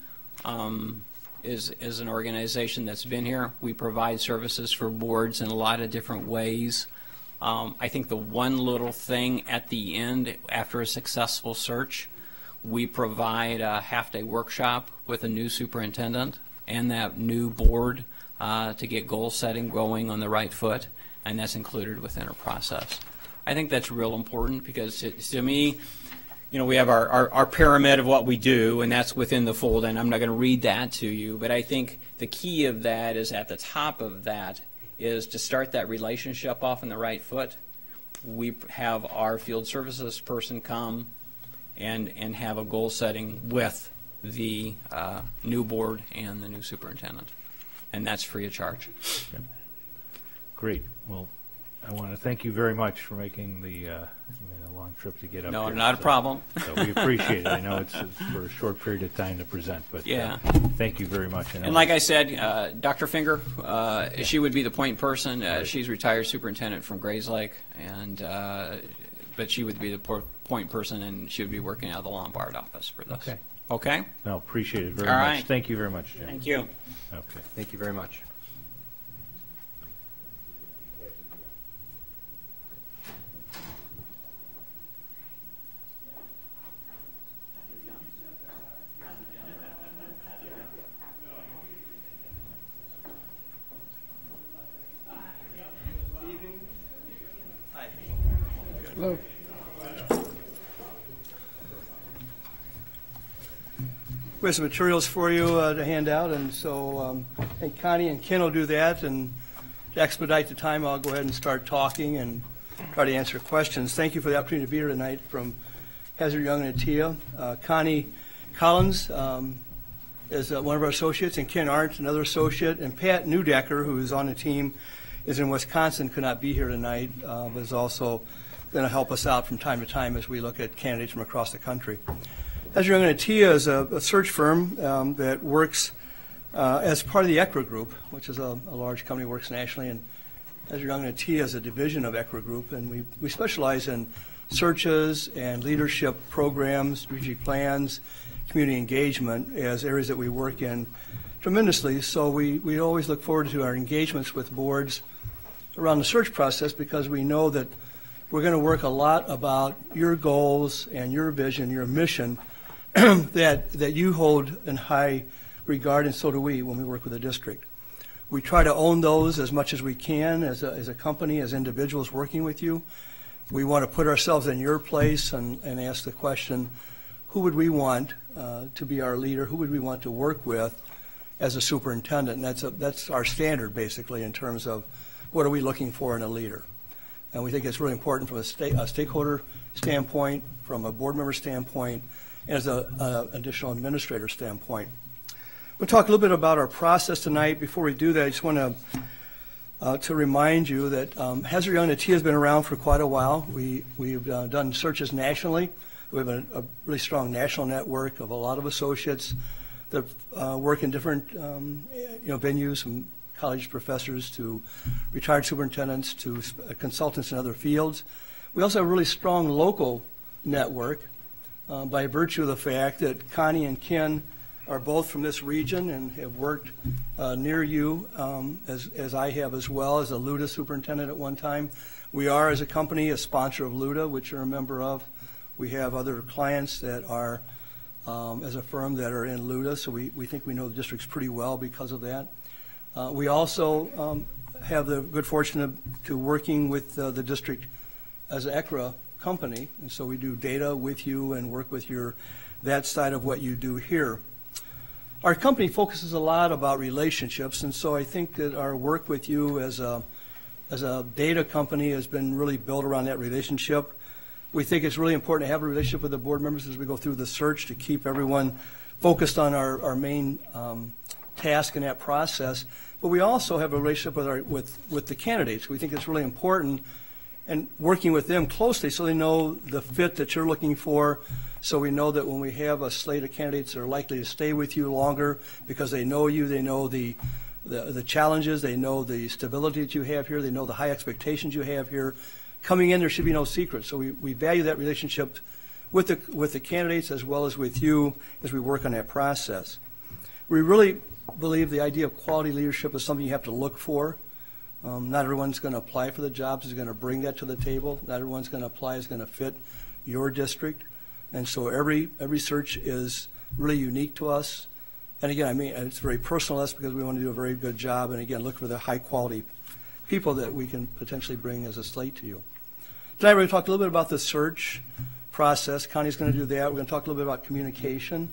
is an organization that's been here. We provide services for boards in a lot of different ways. I think the one little thing at the end, after a successful search, we provide a half-day workshop with a new superintendent and that new board to get goal setting going on the right foot, and that's included within our process. I think that's real important, because to me, we have our pyramid of what we do, and that's within the fold, and I'm not going to read that to you, but I think the key of that is at the top of that is to start that relationship off on the right foot. We have our field services person come and have a goal setting with the new board and the new superintendent, and that's free of charge. Yeah. Great. Well, I want to thank you very much for making the long trip to get up here. No, not a problem. So we appreciate it. I know it's for a short period of time to present, but thank you very much. And like I said, Dr. Finger, she would be the point person. Right. She's retired superintendent from Grayslake, and but she would be the point person, and she would be working out of the Lombard office for this. Okay. Okay? No, appreciate it very All much. right. Thank you very much, Jim. Thank you. Okay. Thank you very much. Hello. We have some materials for you to hand out, and so I think Connie and Ken will do that, and to expedite the time, I'll go ahead and start talking and try to answer questions. Thank you for the opportunity to be here tonight from Hazard Young and Atia. Connie Collins is one of our associates, and Ken Arndt, another associate, and Pat Newdecker, who is on the team, is in Wisconsin, could not be here tonight, but is also going to help us out from time to time as we look at candidates from across the country. Hazard Young and Atia is a search firm that works as part of the ECRA Group, which is a large company that works nationally, and Hazard Young and Atia is a division of ECRA Group, and we specialize in searches and leadership programs, strategic plans, community engagement as areas that we work in tremendously. So we always look forward to our engagements with boards around the search process, because we know that we're going to work a lot about your goals and your vision, your mission that you hold in high regard, and so do we when we work with the district. We try to own those as much as we can as a company, as individuals working with you. We want to put ourselves in your place and ask the question, who would we want to be our leader? Who would we want to work with as a superintendent? And that's our standard, basically, in terms of what are we looking for in a leader. And we think it's really important from a stakeholder standpoint, from a board member standpoint, and as an additional administrator standpoint. We'll talk a little bit about our process tonight. Before we do that, I just want to remind you that Hazard Young and Atia has been around for quite a while. We've done searches nationally. We have a really strong national network of a lot of associates that work in different venues, from college professors to retired superintendents to consultants in other fields. We also have a really strong local network by virtue of the fact that Connie and Ken are both from this region and have worked near you, as I have as well, as a LUDA superintendent at one time. We are, as a company, a sponsor of LUDA, which you're a member of. We have other clients that are, as a firm, that are in LUDA, so we think we know the districts pretty well because of that. We also have the good fortune to working with the district as an ECRA company, and so we do data with you and work with that side of what you do here. Our company focuses a lot about relationships, and so I think that our work with you as a data company has been really built around that relationship. We think it's really important to have a relationship with the board members as we go through the search to keep everyone focused on our main task in that process. But we also have a relationship with the candidates. We think it's really important, and working with them closely so they know the fit that you're looking for, so we know that when we have a slate of candidates that are likely to stay with you longer because they know you, they know the challenges, they know the stability that you have here, they know the high expectations you have here. Coming in, there should be no secret. So we value that relationship with the candidates as well as with you as we work on that process. We really believe the idea of quality leadership is something you have to look for. Not everyone's going to apply for the jobs is going to bring that to the table. Not everyone's going to apply is going to fit your district. And so every search is really unique to us. And again, I mean, it's very personal to us because we want to do a very good job, and again, look for the high quality people that we can potentially bring as a slate to you. Tonight we're going to talk a little bit about the search process. Connie's going to do that. We're going to talk a little bit about communication.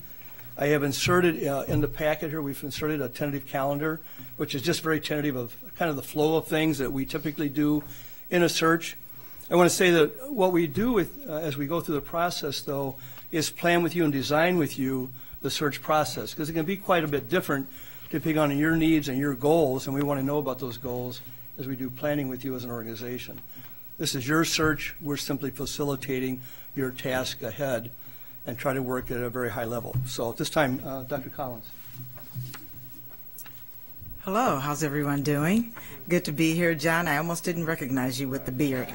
I have inserted in the packet here, we've inserted a tentative calendar, which is just very tentative of kind of the flow of things that we typically do in a search. I want to say that what we do as we go through the process, though, is plan with you and design with you the search process, because it can be quite a bit different depending on your needs and your goals, and we want to know about those goals as we do planning with you as an organization. This is your search. We're simply facilitating your task ahead and try to work at a very high level. So at this time, Dr. Collins. Hello, how's everyone doing? Good to be here, John. I almost didn't recognize you with the beard.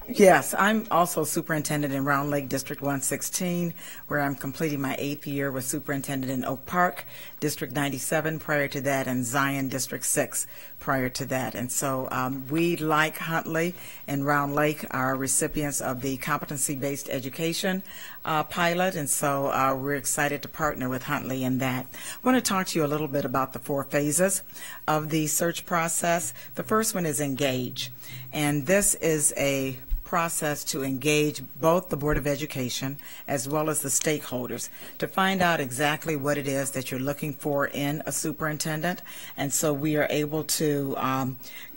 Yes, I'm also superintendent in Round Lake District 116, where I'm completing my 8th year with superintendent in Oak Park, District 97 prior to that, and Zion District 6 prior to that. And so we, like Huntley and Round Lake, are recipients of the competency-based education pilot, and so we're excited to partner with Huntley in that. I want to talk to you a little bit about the 4 phases of the search process. The first one is engage, and this is a process to engage both the Board of Education as well as the stakeholders to find out exactly what it is that you're looking for in a superintendent. And so we are able to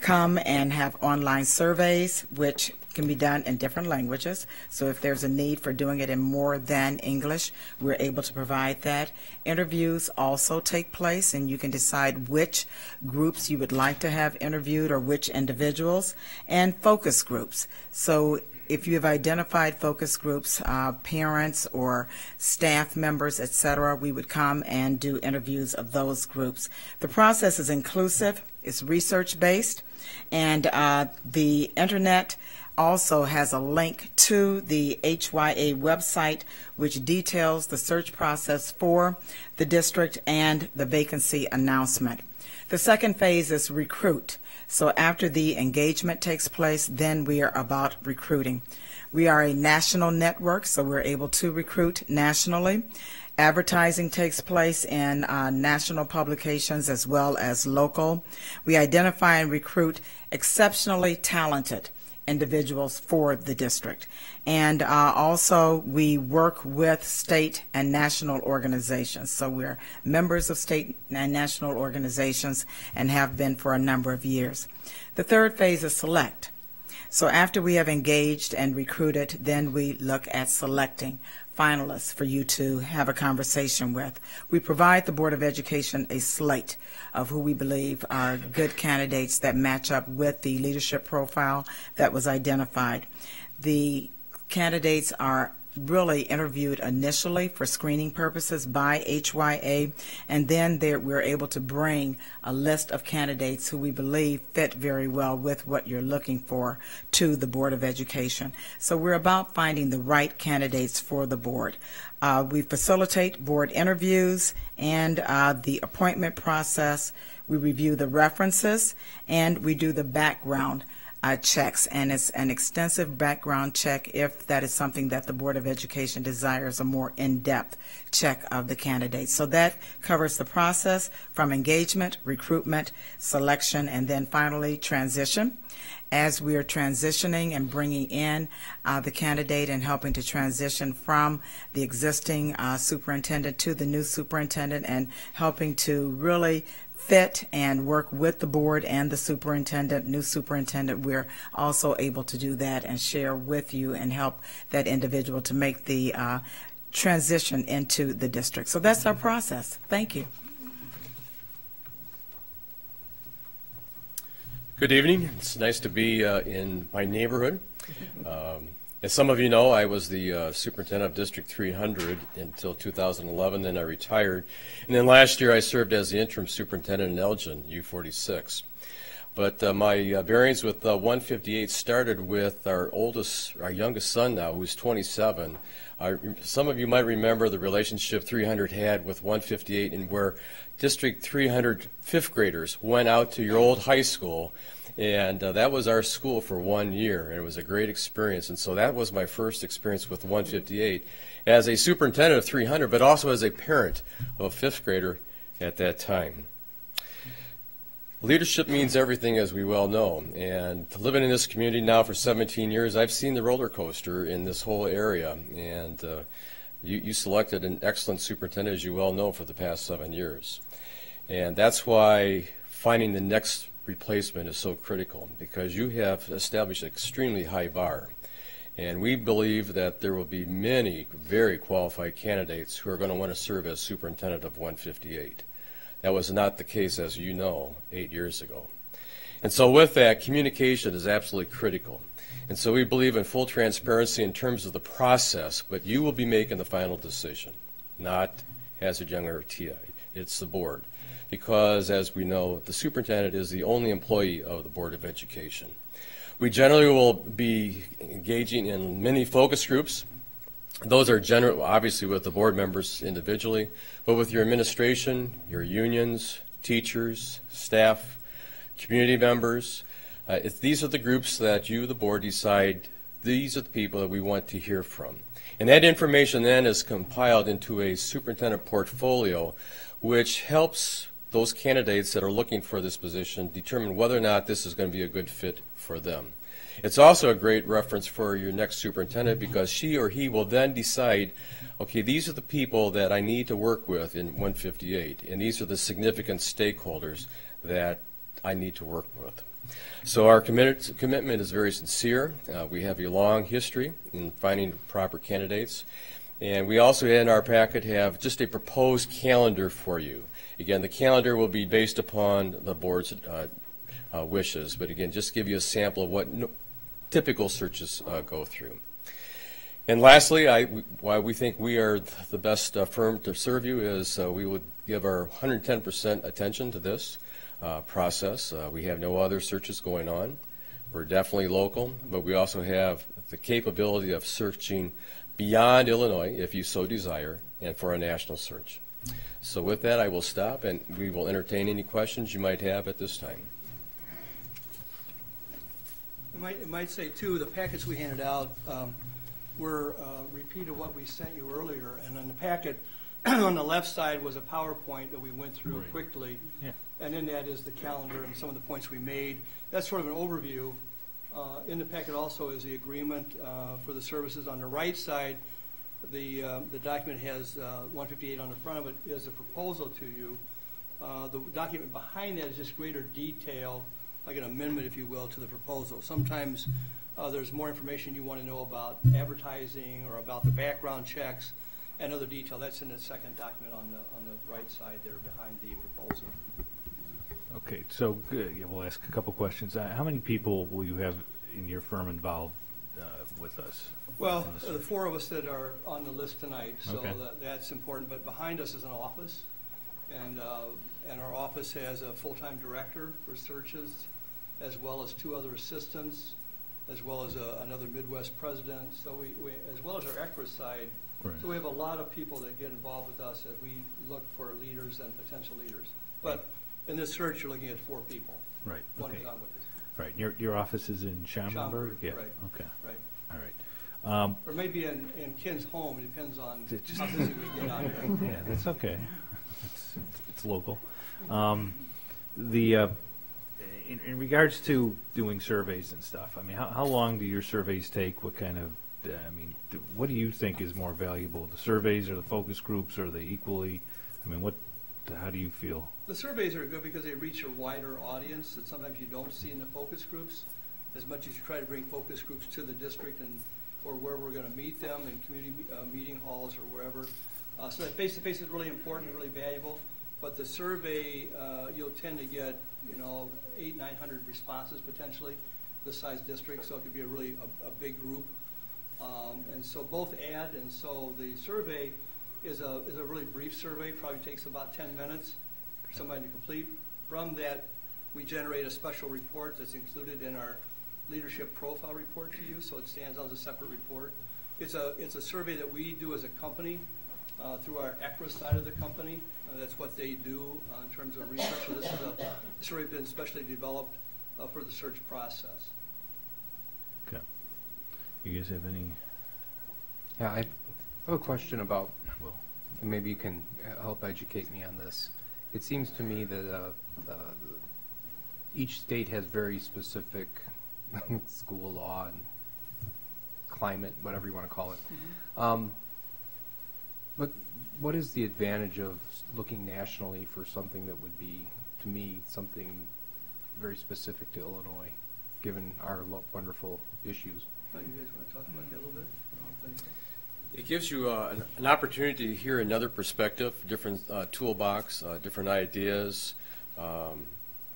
come and have online surveys, which can be done in different languages. So if there's a need for doing it in more than English, we're able to provide that. Interviews also take place, and you can decide which groups you would like to have interviewed or which individuals, and focus groups. So if you have identified focus groups, parents or staff members, etc., we would come and do interviews of those groups. The process is inclusive, it's research-based, and the internet also has a link to the HYA website, which details the search process for the district and the vacancy announcement. The second phase is recruit. So after the engagement takes place, then we are about recruiting. We are a national network, so we're able to recruit nationally. Advertising takes place in national publications as well as local. We identify and recruit exceptionally talented individuals for the district. And also we work with state and national organizations. So we're members of state and national organizations and have been for a number of years. The third phase is select. So after we have engaged and recruited, then we look at selecting finalists for you to have a conversation with. We provide the Board of Education a slate of who we believe are good candidates that match up with the leadership profile that was identified. The candidates are really interviewed initially for screening purposes by HYA, and then we're able to bring a list of candidates who we believe fit very well with what you're looking for to the Board of Education. So we're about finding the right candidates for the board. We facilitate board interviews and the appointment process. We review the references, and we do the background checks, and it's an extensive background check if that is something that the Board of Education desires, a more in-depth check of the candidates. So that covers the process from engagement, recruitment, selection, and then finally transition. As we are transitioning and bringing in the candidate and helping to transition from the existing superintendent to the new superintendent and helping to really fit and work with the board and the superintendent, new superintendent, we're also able to do that and share with you and help that individual to make the transition into the district. So that's our process. Thank you. Good evening. It's nice to be in my neighborhood. As some of you know, I was the superintendent of District 300 until 2011, then I retired. And then last year I served as the interim superintendent in Elgin, U46. But my bearings with 158 started with our youngest son now, who's 27. Some of you might remember the relationship 300 had with 158, and where District 300 fifth graders went out to your old high school. And that was our school for 1 year, and it was a great experience. And so that was my first experience with 158 as a superintendent of 300, but also as a parent of a fifth grader at that time. Leadership means everything, as we well know. And living in this community now for 17 years, I've seen the roller coaster in this whole area. And you selected an excellent superintendent, as you well know, for the past 7 years. And that's why finding the next replacement is so critical, because you have established an extremely high bar. And we believe that there will be many very qualified candidates who are going to want to serve as superintendent of 158. That was not the case, as you know, 8 years ago. And so with that, communication is absolutely critical. And so we believe in full transparency in terms of the process, but you will be making the final decision, not Hazard Young or TIA. It's the board. Because, as we know, the superintendent is the only employee of the Board of Education. We generally will be engaging in many focus groups. Those are generally, obviously, with the board members individually, but with your administration, your unions, teachers, staff, community members. These are the groups that you, the board, decide these are the people that we want to hear from. And that information then is compiled into a superintendent portfolio, which helps those candidates that are looking for this position determine whether or not this is going to be a good fit for them. It's also a great reference for your next superintendent because she or he will then decide, okay, these are the people that I need to work with in 158, and these are the significant stakeholders that I need to work with. So our commitment is very sincere. We have a long history in finding proper candidates. And we also in our packet have just a proposed calendar for you. Again, the calendar will be based upon the board's wishes, but again, just give you a sample of what typical searches go through. And lastly, why we think we are the best firm to serve you is we would give our 110% attention to this process. We have no other searches going on. We're definitely local, but we also have the capability of searching beyond Illinois, if you so desire, and for a national search. So with that, I will stop, and we will entertain any questions you might have at this time. I might say, too, the packets we handed out were a repeat of what we sent you earlier. And in the packet, on the left side was a PowerPoint that we went through quickly. Yeah. And in that is the calendar and some of the points we made. That's sort of an overview. In the packet also is the agreement for the services. On the right side, the document has 158 on the front of it is a proposal to you. The document behind that is just greater detail, like an amendment, if you will, to the proposal. Sometimes there's more information you want to know about advertising or about the background checks and other detail. That's in the second document on the right side there behind the proposal. Okay, so good. Yeah, we'll ask a couple questions. How many people will you have in your firm involved with us? Well, the four of us that are on the list tonight, so okay. That's important. But behind us is an office, and our office has a full-time director for searches, as well as 2 other assistants, as well as another Midwest president. So we as well as our ECRA side. Right. So we have a lot of people that get involved with us as we look for leaders and potential leaders. But in this search, you're looking at 4 people. Right. One okay. is on with us. Right. Your office is in Schaumburg? Yeah. Right. Okay. Right. All right. Or maybe in Ken's home. It depends on how busy we get out there. Yeah, that's okay. It's local. In regards to doing surveys and stuff, I mean, how long do your surveys take? What kind of, what do you think is more valuable? The surveys or the focus groups, or are they equally? I mean, how do you feel? The surveys are good because they reach a wider audience that sometimes you don't see in the focus groups. As much as you try to bring focus groups to the district or where we're going to meet them in community meeting halls or wherever. So that face-to-face is really important and really valuable. But the survey, you'll tend to get 800-900 responses potentially, this size district. So it could be a big group. And so both add, and so the survey is a really brief survey. Probably takes about 10 minutes for somebody to complete. From that, we generate a special report that's included in our leadership profile report to you, so it stands out as a separate report. It's a survey that we do as a company through our ECRA side of the company. That's what they do in terms of research. So this is a survey that's been specially developed for the search process. Okay. You guys have any? Yeah, I have a question about, and maybe you can help educate me on this. It seems to me that each state has very specific school law and climate, whatever you want to call it. Mm-hmm. But what is the advantage of looking nationally for something that would be, to me, something very specific to Illinois, given our wonderful issues? You guys want to talk about that a little bit? It gives you an opportunity to hear another perspective, different toolbox, different ideas.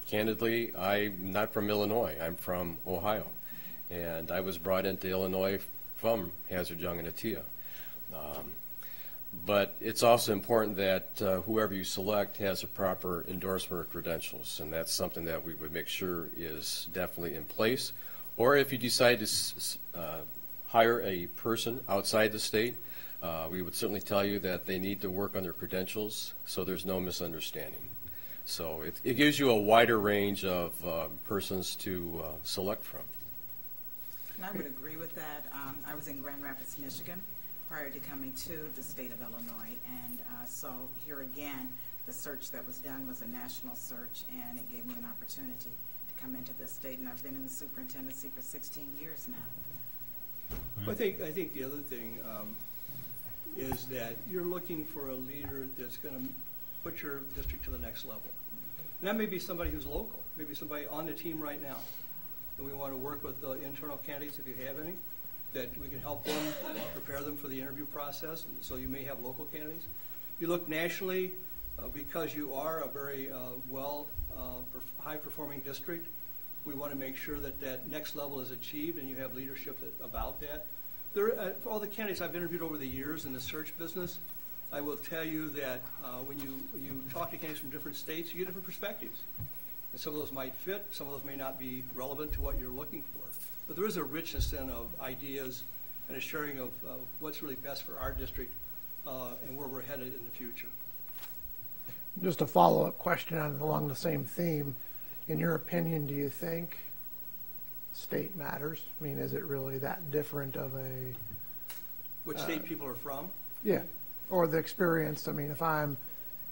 Candidly, I'm not from Illinois. I'm from Ohio. And I was brought into Illinois from Hazard, Young, and Attia. But it's also important that whoever you select has a proper endorsement or credentials, and that's something that we would make sure is definitely in place. Or if you decide to hire a person outside the state, we would certainly tell you that they need to work on their credentials so there's no misunderstanding. So it gives you a wider range of persons to select from. And I would agree with that. I was in Grand Rapids, Michigan, prior to coming to the state of Illinois. And so here again, the search that was done was a national search, and it gave me an opportunity to come into this state, and I've been in the superintendency for 16 years now. I think the other thing is that you're looking for a leader that's going to put your district to the next level. And that may be somebody who's local, maybe somebody on the team right now. And we want to work with the internal candidates, if you have any, that we can help them, prepare them for the interview process. And so you may have local candidates. You look nationally, because you are a very high-performing district, we want to make sure that that next level is achieved and you have leadership about that. For all the candidates I've interviewed over the years in the search business, I will tell you that when you talk to candidates from different states, you get different perspectives. And some of those might fit, some of those may not be relevant to what you're looking for. But there is a richness then of ideas and a sharing of what's really best for our district and where we're headed in the future. Just a follow-up question along the same theme. In your opinion, do you think state matters? I mean, is it really that different of a... Which state people are from? Yeah, or the experience. I mean, if I'm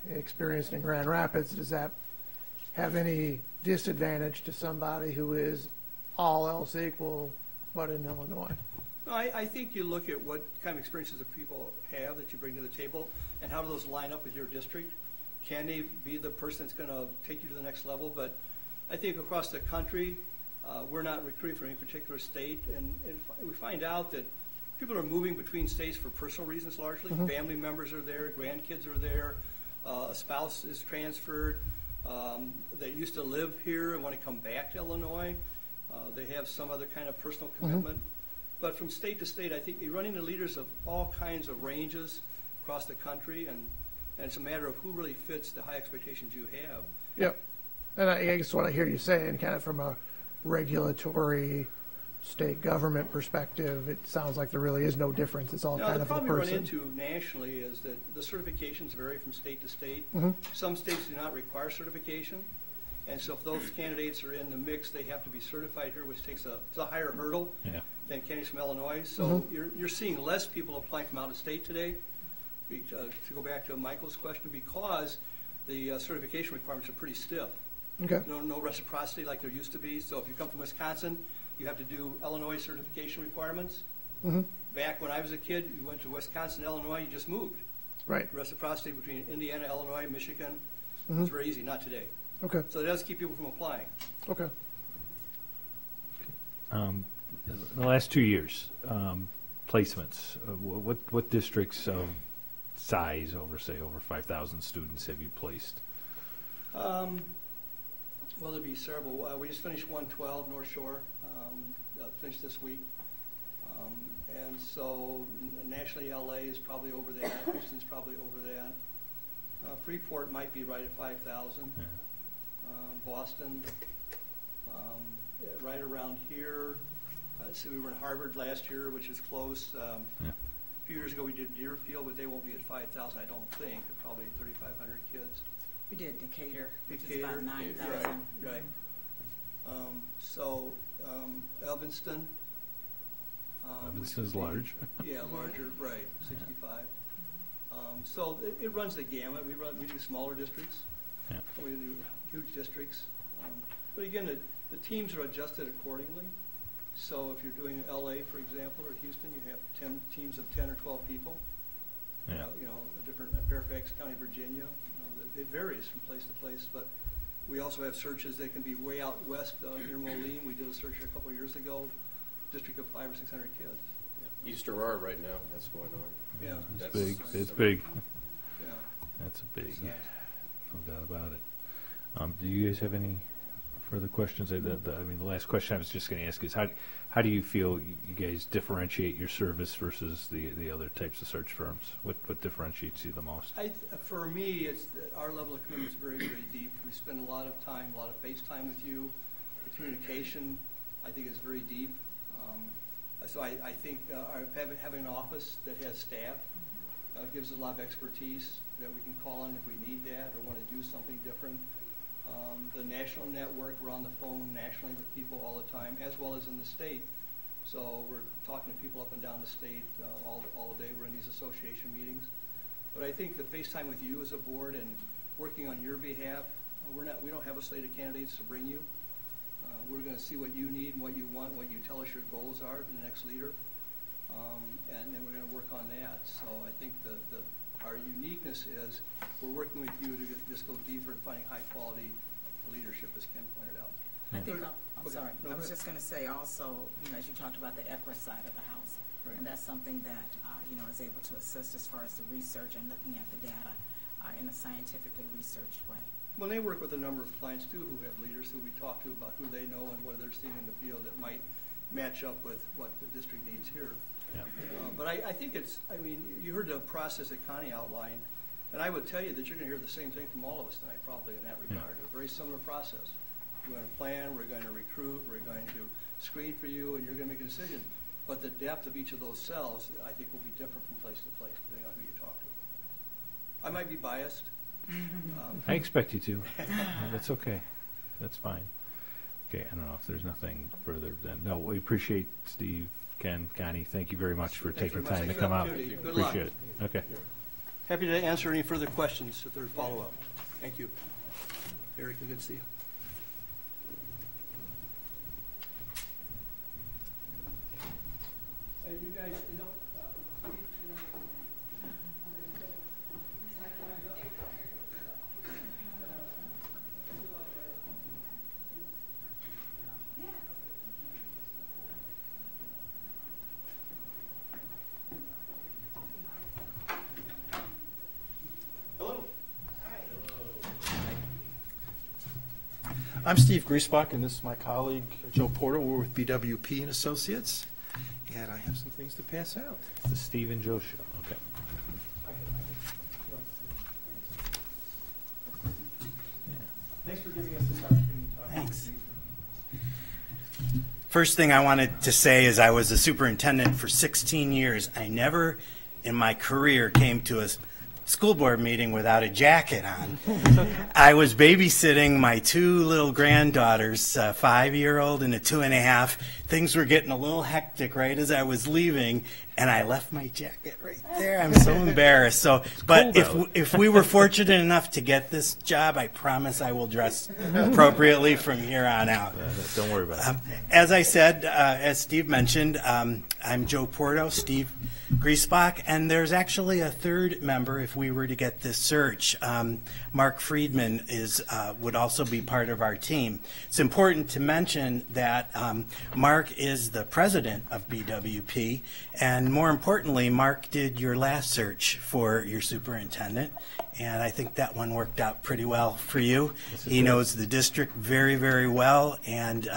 experienced in Grand Rapids, does that have any disadvantage to somebody who is all else equal but in Illinois? No, I think you look at what kind of experiences that people have that you bring to the table and how do those line up with your district. Can they be the person that's going to take you to the next level? But I think across the country, we're not recruiting for any particular state, and we find out that people are moving between states for personal reasons largely. Mm-hmm. Family members are there, grandkids are there, a spouse is transferred. They used to live here and want to come back to Illinois. They have some other kind of personal commitment. Mm-hmm. But from state to state, I think you're running into leaders of all kinds of ranges across the country, and it's a matter of who really fits the high expectations you have. Yep. And I guess what I hear you saying, kind of from a regulatory state government perspective, it sounds like there really is no difference. It's all kind of the person. The problem we run into nationally is that the certifications vary from state to state. Mm-hmm. Some states do not require certification. And so if those candidates are in the mix, they have to be certified here, which takes a higher hurdle than candidates from Illinois. So mm-hmm. you're seeing less people applying from out of state today. To go back to Michael's question, because the certification requirements are pretty stiff. Okay. No reciprocity like there used to be. So if you come from Wisconsin, you have to do Illinois certification requirements. Mm-hmm. Back when I was a kid, you went to Wisconsin, Illinois, you just moved. Right. Reciprocity between Indiana, Illinois, Michigan was very easy. Not today. Okay. So it does keep people from applying. Okay. The last 2 years, placements. What districts of size over 5,000 students have you placed? Well, there'd be several. We just finished 112 North Shore. Finished this week. And so nationally, LA is probably over that. Houston's probably over that. Freeport might be right at 5,000. Yeah. Boston, right around here. Let's see, we were in Harvard last year, which is close. A few years ago we did Deerfield, but they won't be at 5,000, I don't think. They're probably 3,500 kids. We did Decatur, which is about 9,000. Right. Evanston. Evanston's large. Yeah, larger, right, 65. So it runs the gamut. We do smaller districts. Yeah. We do huge districts. But again, the teams are adjusted accordingly. So if you're doing LA, for example, or Houston, you have 10 teams of 10 or 12 people. Yeah. A different Fairfax County, Virginia. It varies from place to place. But we also have searches that can be way out west near Moline. We did a search a couple of years ago, district of 500 or 600 kids. Yeah. East Aurora right now, that's going on. Yeah. It's big. It's big. Yeah. That's a big. No doubt about it. Do you guys have any further questions? I mean, the last question I was just going to ask is how do you feel you guys differentiate your service versus the other types of search firms? What differentiates you the most? For me, it's our level of commitment is very, very deep. We spend a lot of time, a lot of face time with you. The communication, I think, is very deep. So I think having an office that has staff gives us a lot of expertise that we can call on if we need that or want to do something different. The national network, we're on the phone nationally with people all the time, as well as in the state. So we're talking to people up and down the state all day. We're in these association meetings. But I think the FaceTime with you as a board and working on your behalf, we don't have a slate of candidates to bring you. We're going to see what you need and what you want, what you tell us your goals are for the next leader, and then we're going to work on that. So I think our uniqueness is we're working with you to just go deeper and finding high-quality leadership, as Ken pointed out. I think, I'm Okay. sorry, No, I was go just going to say also, as you talked about the Equus side of the house, Right. and that's something that, is able to assist as far as the research and looking at the data in a scientifically researched way. Well, they work with a number of clients, too, who have leaders who we talk to about who they know and what they're seeing in the field that might match up with what the district needs here. Yeah. But I think you heard the process that Connie outlined, and I would tell you that you're going to hear the same thing from all of us tonight, probably, in that regard. A very similar process. We're going to plan, we're going to recruit, we're going to screen for you, and you're going to make a decision. But the depth of each of those cells, I think, will be different from place to place, depending on who you talk to. I might be biased. I expect you to. That's okay. That's fine. Okay, I don't know if there's nothing further than, no, we appreciate Steve, Ken, Connie. Thank you very much for taking time to come out. Good luck. Appreciate it. Okay. Happy to answer any further questions if there's follow-up. Thank you. Erica, good to see you. And you guys, I'm Steve Griesbach, and this is my colleague, Joe Porter. We're with BWP and Associates, and I have some things to pass out. The Steve and Joe Show. Okay. Thanks for giving us this opportunity to talk. Thanks. First thing I wanted to say is I was a superintendent for 16 years. I never in my career came to a school board meeting without a jacket on. I was babysitting my two little granddaughters, a 5-year-old and a 2.5. Things were getting a little hectic right as I was leaving, and I left my jacket right there. I'm so embarrassed. So, but if we were fortunate enough to get this job, I promise I will dress appropriately from here on out. Don't worry about it. As I said, as Steve mentioned, I'm Joe Porto, Steve Griesbach, and there's actually a third member if we were to get this search. Mark Friedman would also be part of our team. It's important to mention that Mark is the president of BWP, and more importantly, Mark did your last search for your superintendent, and I think that one worked out pretty well for you. He knows the district very, very well, and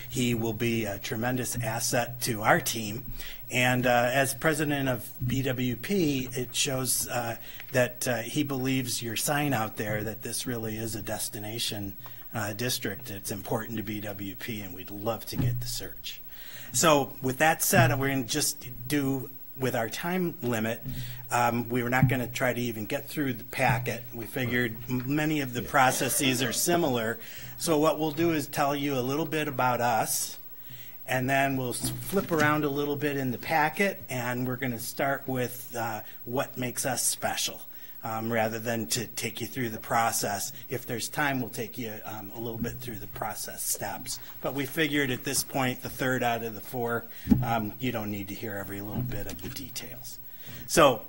he will be a tremendous asset to our team. And as president of BWP, it shows that he believes your sign out there that this really is a destination district. It's important to BWP, and we'd love to get the search. So with that said, we're going to just do, with our time limit, we were not going to try to even get through the packet. We figured many of the processes are similar. So what we'll do is tell you a little bit about us, and then we'll flip around a little bit in the packet, and we're going to start with what makes us special, rather than to take you through the process. If there's time, we'll take you a little bit through the process steps. But we figured at this point, the third out of the four, you don't need to hear every little bit of the details. So,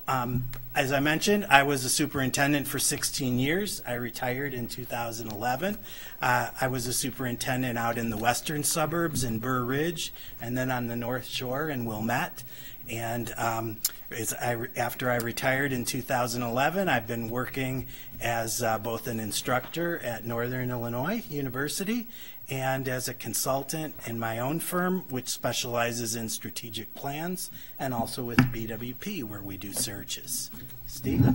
as I mentioned, I was a superintendent for 16 years. I retired in 2011. I was a superintendent out in the western suburbs in Burr Ridge, and then on the North Shore in Wilmette. And after I retired in 2011, I've been working as both an instructor at Northern Illinois University and as a consultant in my own firm, which specializes in strategic plans, and also with BWP, where we do searches. Steve?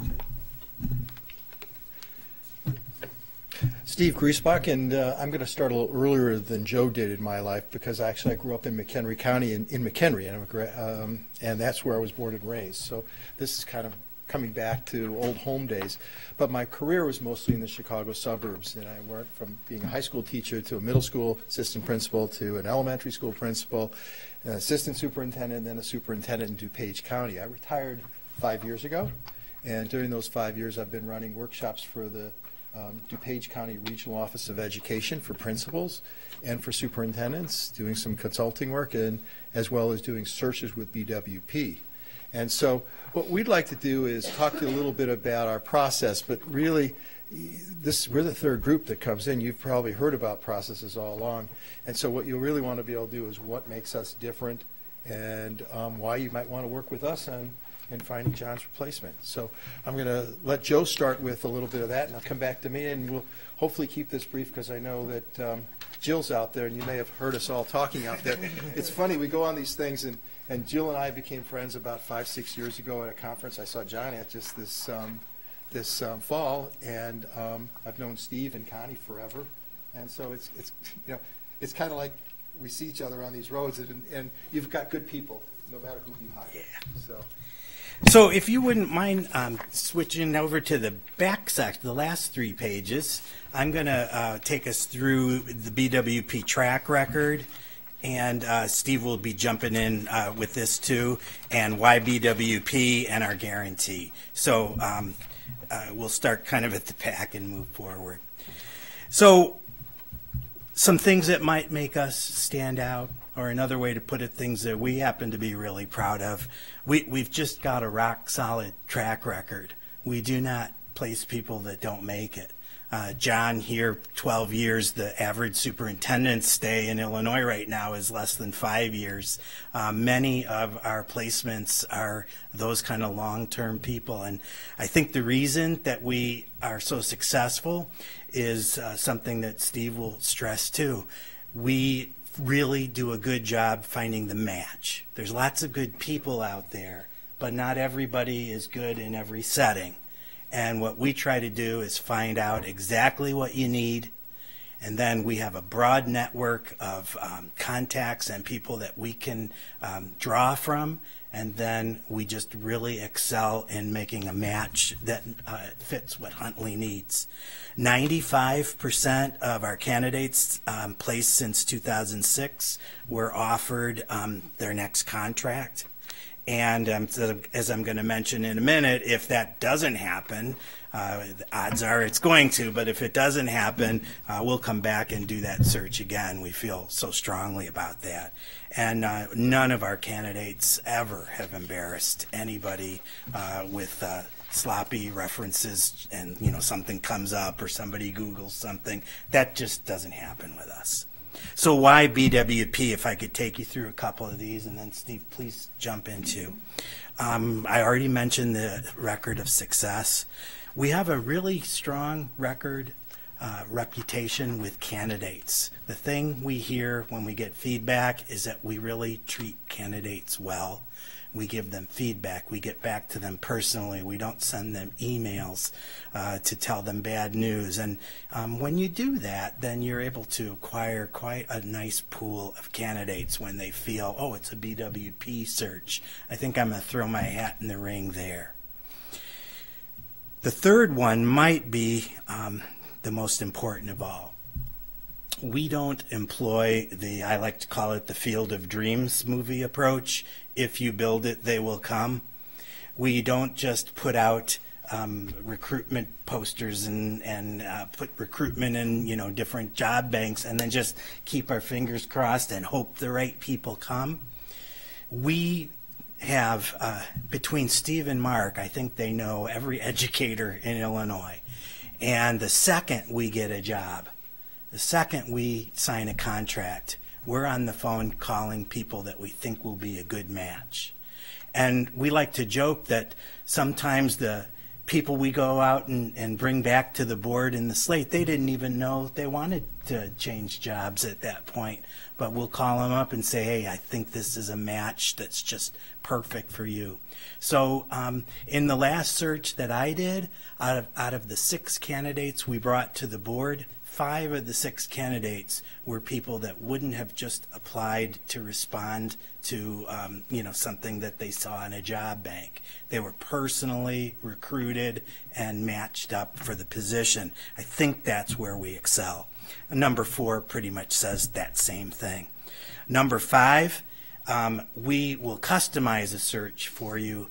Steve Griesbach, and I'm going to start a little earlier than Joe did in my life, because actually I grew up in McHenry County, in McHenry, and that's where I was born and raised. So this is kind of coming back to old home days. But my career was mostly in the Chicago suburbs, and I went from being a high school teacher to a middle school assistant principal to an elementary school principal, an assistant superintendent, and then a superintendent in DuPage County. I retired 5 years ago, and during those 5 years I've been running workshops for the DuPage County Regional Office of Education for principals and for superintendents, doing some consulting work, and as well as doing searches with BWP. And so what we'd like to do is talk to you a little bit about our process, but really we're the third group that comes in. You've probably heard about processes all along. And so what you'll really want to be able to do is what makes us different and why you might want to work with us in finding John's replacement. So I'm going to let Joe start with a little bit of that, and I'll come back to me, and we'll hopefully keep this brief because I know that Jill's out there, and you may have heard us all talking out there. It's funny, we go on these things, and Jill and I became friends about 5-6 years ago at a conference I saw John at just this fall, and I've known Steve and Connie forever, and so it's kind of like we see each other on these roads, and you've got good people no matter who you hire. Yeah. So if you wouldn't mind switching over to the back section, the last 3 pages, I'm going to take us through the BWP track record, and Steve will be jumping in with this too, and why BWP and our guarantee. So we'll start kind of at the back and move forward. So some things that might make us stand out, or another way to put it, things that we happen to be really proud of. We've just got a rock solid track record. We do not place people that don't make it. John here, 12 years. The average superintendent's stay in Illinois right now is less than 5 years. Many of our placements are those kind of long-term people. And I think the reason that we are so successful is something that Steve will stress too. We really do a good job finding the match. There's lots of good people out there, but not everybody is good in every setting. And what we try to do is find out exactly what you need, and then we have a broad network of contacts and people that we can draw from, and then we just really excel in making a match that fits what Huntley needs. 95% of our candidates placed since 2006 were offered their next contract. And as I'm going to mention in a minute, if that doesn't happen, the odds are it's going to, but if it doesn't happen, we'll come back and do that search again. We feel so strongly about that. And none of our candidates ever have embarrassed anybody with sloppy references, and something comes up or somebody Googles something. That just doesn't happen with us. So why BWP? If I could take you through a couple of these, and then Steve, please jump into. I already mentioned the record of success. We have a really strong reputation with candidates. The thing we hear when we get feedback is that we really treat candidates well. We give them feedback. We get back to them personally. We don't send them emails to tell them bad news. And when you do that, then you're able to acquire quite a nice pool of candidates when they feel, oh, it's a BWP search. I think I'm going to throw my hat in the ring there. The third one might be the most important of all. We don't employ I like to call it the Field of Dreams movie approach. If you build it, they will come. We don't just put out recruitment posters and put recruitment in different job banks and then just keep our fingers crossed and hope the right people come. We have, between Steve and Mark, I think they know every educator in Illinois. And the second we get a job, the second we sign a contract, we're on the phone calling people that we think will be a good match. And we like to joke that sometimes the people we go out and bring back to the board in the slate, they didn't even know they wanted to change jobs at that point. But we'll call them up and say, hey, I think this is a match that's just perfect for you. So in the last search that I did, out of the 6 candidates we brought to the board, 5 of the 6 candidates were people that wouldn't have just applied to respond to something that they saw in a job bank. They were personally recruited and matched up for the position. I think that's where we excel. Number 4 pretty much says that same thing. Number 5, we will customize a search for you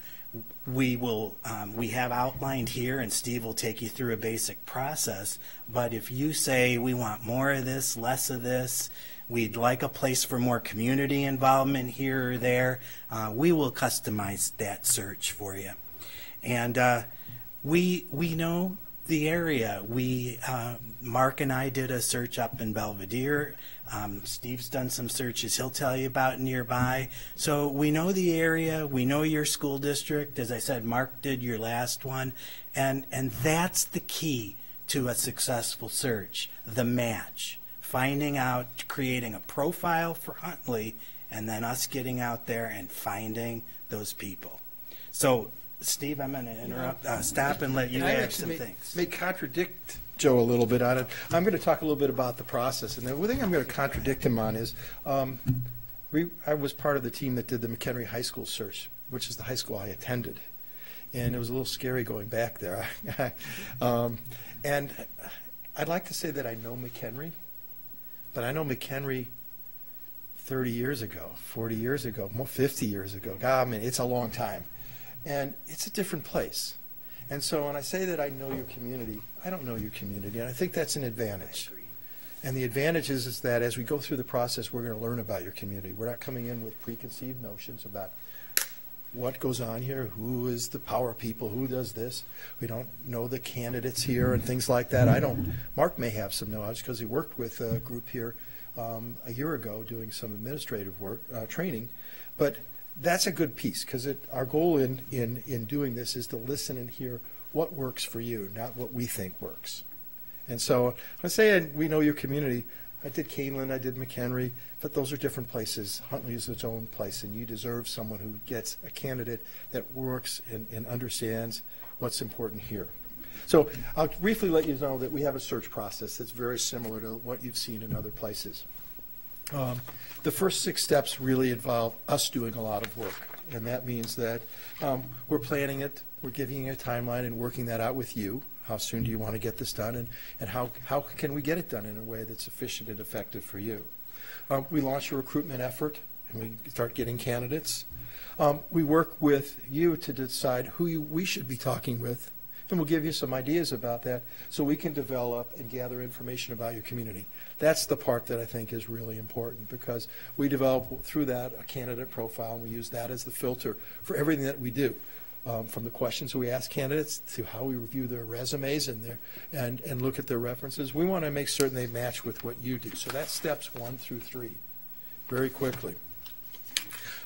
we will, we have outlined here, and Steve will take you through a basic process, but if you say we want more of this, less of this, we'd like a place for more community involvement here or there, we will customize that search for you. And we know the area. Mark and I did a search up in Belvedere. Steve's done some searches he'll tell you about nearby. So we know the area, we know your school district. As I said, Mark did your last one. And that's the key to a successful search, the match. Finding out, creating a profile for Huntley, and then us getting out there and finding those people. So, Steve, I'm going to interrupt, stop and let you add some things. May contradict Joe a little bit on it. I'm going to talk a little bit about the process, and the thing I'm going to contradict him on is I was part of the team that did the McHenry High School search, which is the high school I attended, and it was a little scary going back there. And I'd like to say that I know McHenry, but I know McHenry 30 years ago, 40 years ago, 50 years ago. God, I mean, it's a long time. And it's a different place. And so when I say that I know your community, I don't know your community. And I think that's an advantage. And the advantage is that as we go through the process, we're going to learn about your community. We're not coming in with preconceived notions about what goes on here, who is the power people, who does this. We don't know the candidates here and things like that. I don't. Mark may have some knowledge because he worked with a group here a year ago doing some administrative work, training. But that's a good piece because our goal in doing this is to listen and hear what works for you, not what we think works. And so I say we know your community. I did Canelan, I did McHenry, but those are different places. Huntley is its own place, and you deserve someone who gets a candidate that works and understands what's important here. So I'll briefly let you know that we have a search process that's very similar to what you've seen in other places. The first 6 steps really involve us doing a lot of work, and that means that we're planning it, we're giving you a timeline and working that out with you. How soon do you want to get this done, and how can we get it done in a way that's efficient and effective for you? We launch a recruitment effort, and we start getting candidates. We work with you to decide who we should be talking with, and we'll give you some ideas about that so we can develop and gather information about your community. That's the part that I think is really important because we develop through that a candidate profile, and we use that as the filter for everything that we do. From the questions we ask candidates to how we review their resumes and look at their references. We want to make certain they match with what you do. So that's steps 1 through 3 very quickly.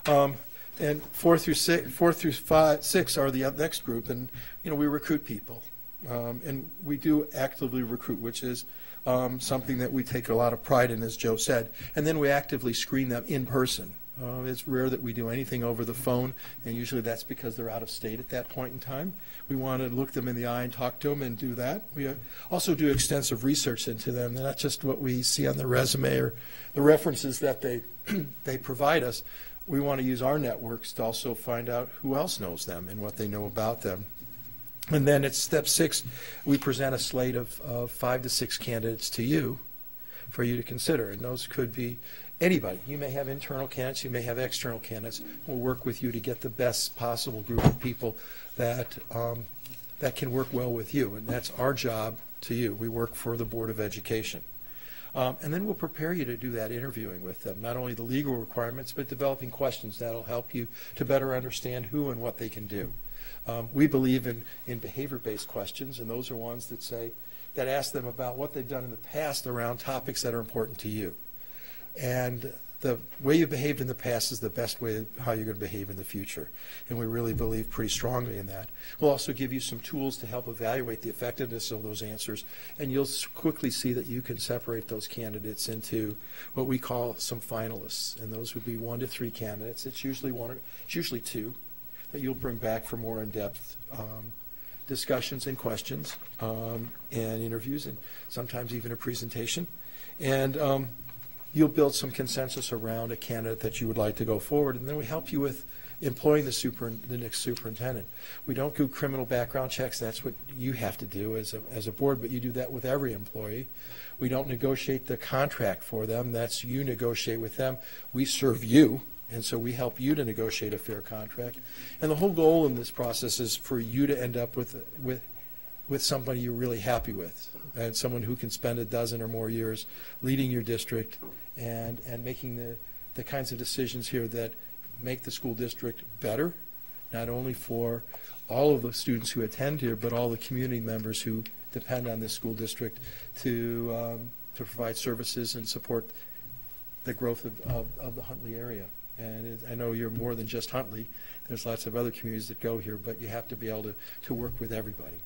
And 4 through 6 are the next group, and we recruit people. And we do actively recruit, which is something that we take a lot of pride in, as Joe said. And then we actively screen them in person. It's rare that we do anything over the phone, and usually that's because they're out of state at that point in time. We want to look them in the eye and talk to them and do that. We also do extensive research into them, not just what we see on the resume or the references that they provide us. We want to use our networks to also find out who else knows them and what they know about them. And then at step 6, we present a slate of 5 to 6 candidates to you for you to consider, and those could be anybody. You may have internal candidates, you may have external candidates. We'll work with you to get the best possible group of people that can work well with you, and that's our job to you. We work for the Board of Education. And then we'll prepare you to do that interviewing with them, not only the legal requirements, but developing questions that'll help you to better understand who and what they can do. We believe in behavior-based questions, and those are ones that ask them about what they've done in the past around topics that are important to you. And the way you behaved in the past is the best way how you're going to behave in the future. And we really believe pretty strongly in that. We'll also give you some tools to help evaluate the effectiveness of those answers. And you'll quickly see that you can separate those candidates into what we call some finalists. And those would be 1 to 3 candidates. It's usually 2 that you'll bring back for more in-depth discussions and questions and interviews, and sometimes even a presentation. And you'll build some consensus around a candidate that you would like to go forward, and then we help you with employing the next superintendent. We don't do criminal background checks. That's what you have to do as a board, but you do that with every employee. We don't negotiate the contract for them. That's you negotiate with them. We serve you And so we help you to negotiate a fair contract. And the whole goal in this process is for you to end up with somebody you're really happy with, and someone who can spend a dozen or more years leading your district and making the kinds of decisions here that make the school district better, not only for all of the students who attend here, but all the community members who depend on this school district to provide services and support the growth of the Huntley area. And I know you're more than just Huntley. There's lots of other communities that go here, but you have to be able to work with everybody.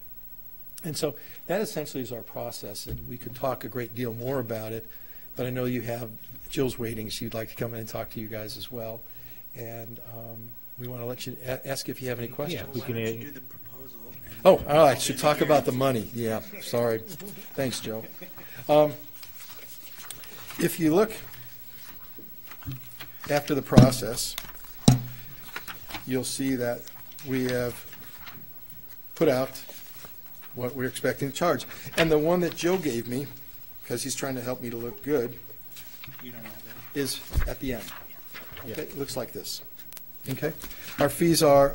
And so that essentially is our process, and we could talk a great deal more about it, but I know you have, Jill's waiting. She'd like to come in and talk to you guys as well. And we want to let you ask if you have any questions. Yeah, we can do the proposal. Oh, I should talk about the money. Yeah, sorry. Thanks, Joe. If you look after the process, you'll see that we have put out what we're expecting to charge. And the one that Joe gave me, because he's trying to help me to look good, You don't have that. is at the end. Okay, it looks like this. Okay, our fees are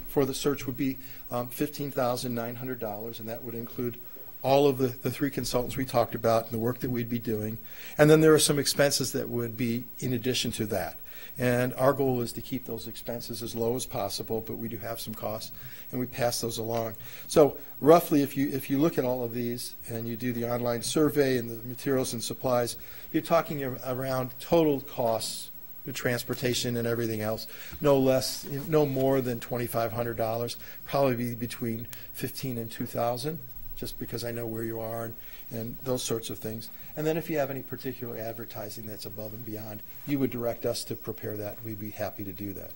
for the search would be $15,900, and that would include all of the three consultants we talked about and the work that we'd be doing. And then there are some expenses that would be in addition to that. And our goal is to keep those expenses as low as possible, but we do have some costs, and we pass those along. So roughly, if you look at all of these and you do the online survey and the materials and supplies, you're talking around total costs with transportation and everything else, no more than $2,500, probably be between $1,500 and $2,000, just because I know where you are and those sorts of things. And then if you have any particular advertising that's above and beyond, you would direct us to prepare that. We'd be happy to do that.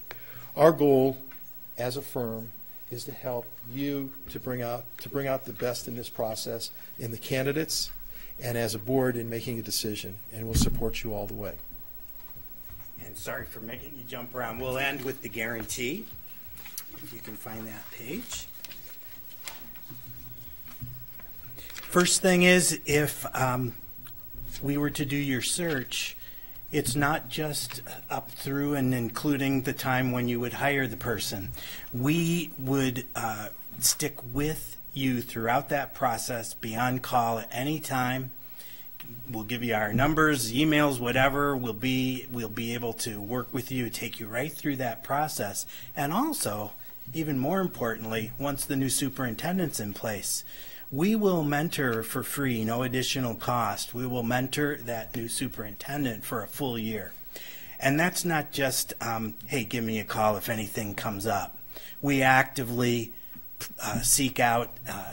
Our goal as a firm is to help you to bring out the best in this process in the candidates and as a board in making a decision, and we'll support you all the way. And sorry for making you jump around. We'll end with the guarantee, if you can find that page. First thing is, if we were to do your search, it's not just up through and including the time when you would hire the person. We would stick with you throughout that process, be on call at any time. We'll give you our numbers, emails, whatever. We'll be able to work with you, take you right through that process. And also, even more importantly, once the new superintendent's in place, we will mentor for free, no additional cost. We will mentor that new superintendent for a full year. And that's not just, hey, give me a call if anything comes up. We actively seek out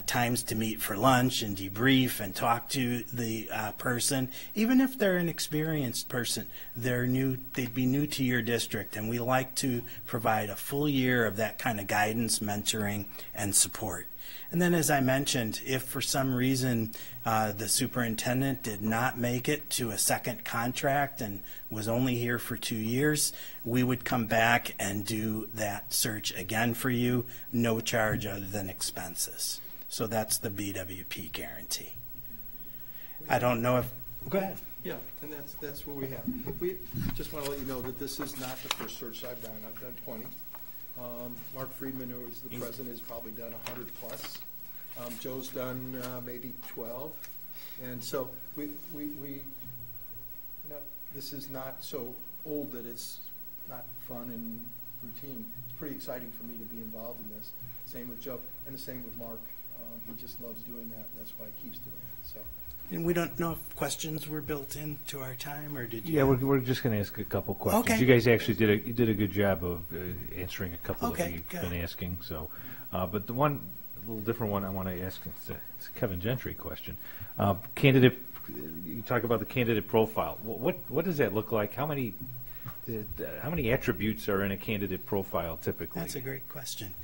times to meet for lunch and debrief and talk to the person. Even if they're an experienced person, they'd be new to your district, and we like to provide a full year of that kind of guidance, mentoring, and support. And then, as I mentioned, if for some reason the superintendent did not make it to a second contract and was only here for 2 years, we would come back and do that search again for you, no charge other than expenses. So that's the BWP guarantee. I don't know if, go ahead. Yeah, and that's what we have. We just want to let you know that this is not the first search I've done. I've done 20. Mark Friedman, who is the president, has probably done 100 plus. Joe's done maybe 12, and so we this is not so old that it's not fun and routine. It's pretty exciting for me to be involved in this. Same with Joe, and the same with Mark. He just loves doing that, and that's why he keeps doing it. So. And we don't know if questions were built into our time, or did you? Yeah, we're just going to ask a couple questions. Okay. You guys actually did a good job of answering a couple that we've good. been asking. So, but the one a little different one I want to ask is a Kevin Gentry question. Candidate, you talk about the candidate profile. What does that look like? How many attributes are in a candidate profile typically? That's a great question.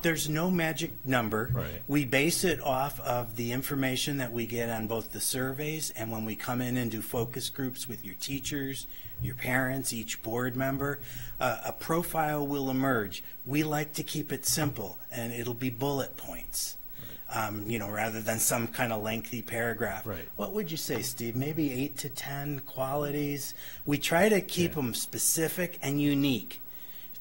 There's no magic number. Right. We base it off of the information that we get on both the surveys and when we come in and do focus groups with your teachers, your parents, each board member. A profile will emerge. We like to keep it simple, and it'll be bullet points. rather than some kind of lengthy paragraph. Right. What would you say, Steve? Maybe 8 to 10 qualities? We try to keep them specific and unique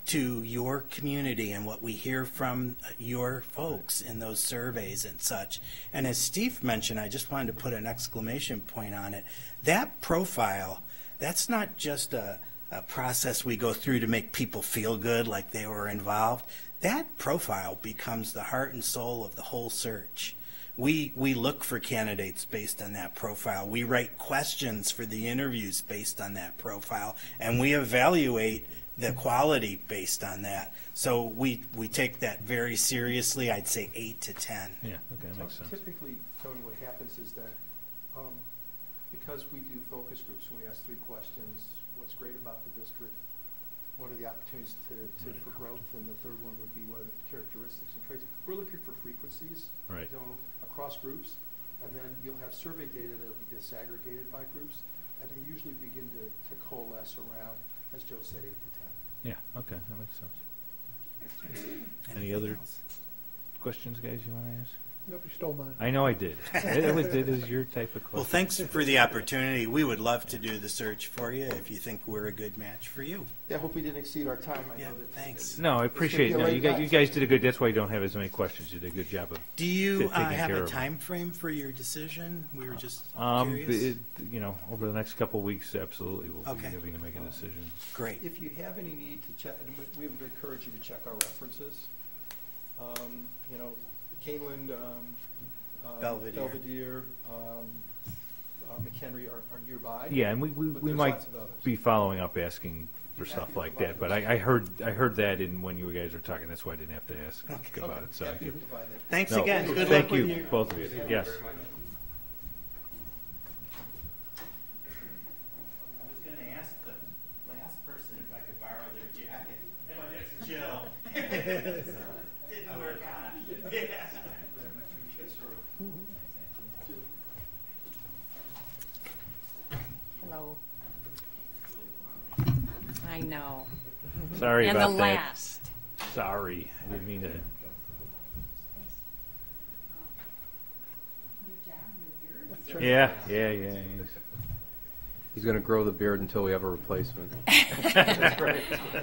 to your community and what we hear from your folks in those surveys and such. And as Steve mentioned, I just wanted to put an exclamation point on it. That profile, that's not just a process we go through to make people feel good like they were involved. That profile becomes the heart and soul of the whole search. We look for candidates based on that profile. We write questions for the interviews based on that profile, and we evaluate the quality based on that. So we take that very seriously. I'd say 8 to 10. Yeah, okay, that makes sense. Typically, Tony, what happens is that because we do focus groups and we ask 3 questions, what's great about the district, what are the opportunities for growth, and the third one would be what are the characteristics and traits. We're looking for frequencies across groups, and then you'll have survey data that will be disaggregated by groups, and they usually begin to coalesce around, as Joe said, 8 to 10. Yeah, okay, that makes sense. Any other questions, guys, you want to ask? Nope, you stole mine. I know I did. It is your type of question. Well, thanks for the opportunity. We would love to do the search for you if you think we're a good match for you. Yeah, I hope we didn't exceed our time. I know that thanks. No, I appreciate it. No, you guys did a good. That's why you don't have as many questions. You did a good job of. Do you taking have care a of time frame for your decision? We were just curious. Over the next couple of weeks, absolutely, we'll be having to make a decision. Great. If you have any need to check, and we would encourage you to check our references. Caneland, Belvedere, McHenry are nearby. Yeah, and we might be following up asking for stuff like that. But I heard that in when you guys were talking. That's why I didn't have to ask about it. So thanks again. Good thank luck you, with you. both of you. Yes. Didn't work out. Hello. I know. Sorry and about the that. last. Sorry, I didn't mean to. Yeah. He's going to grow the beard until we have a replacement.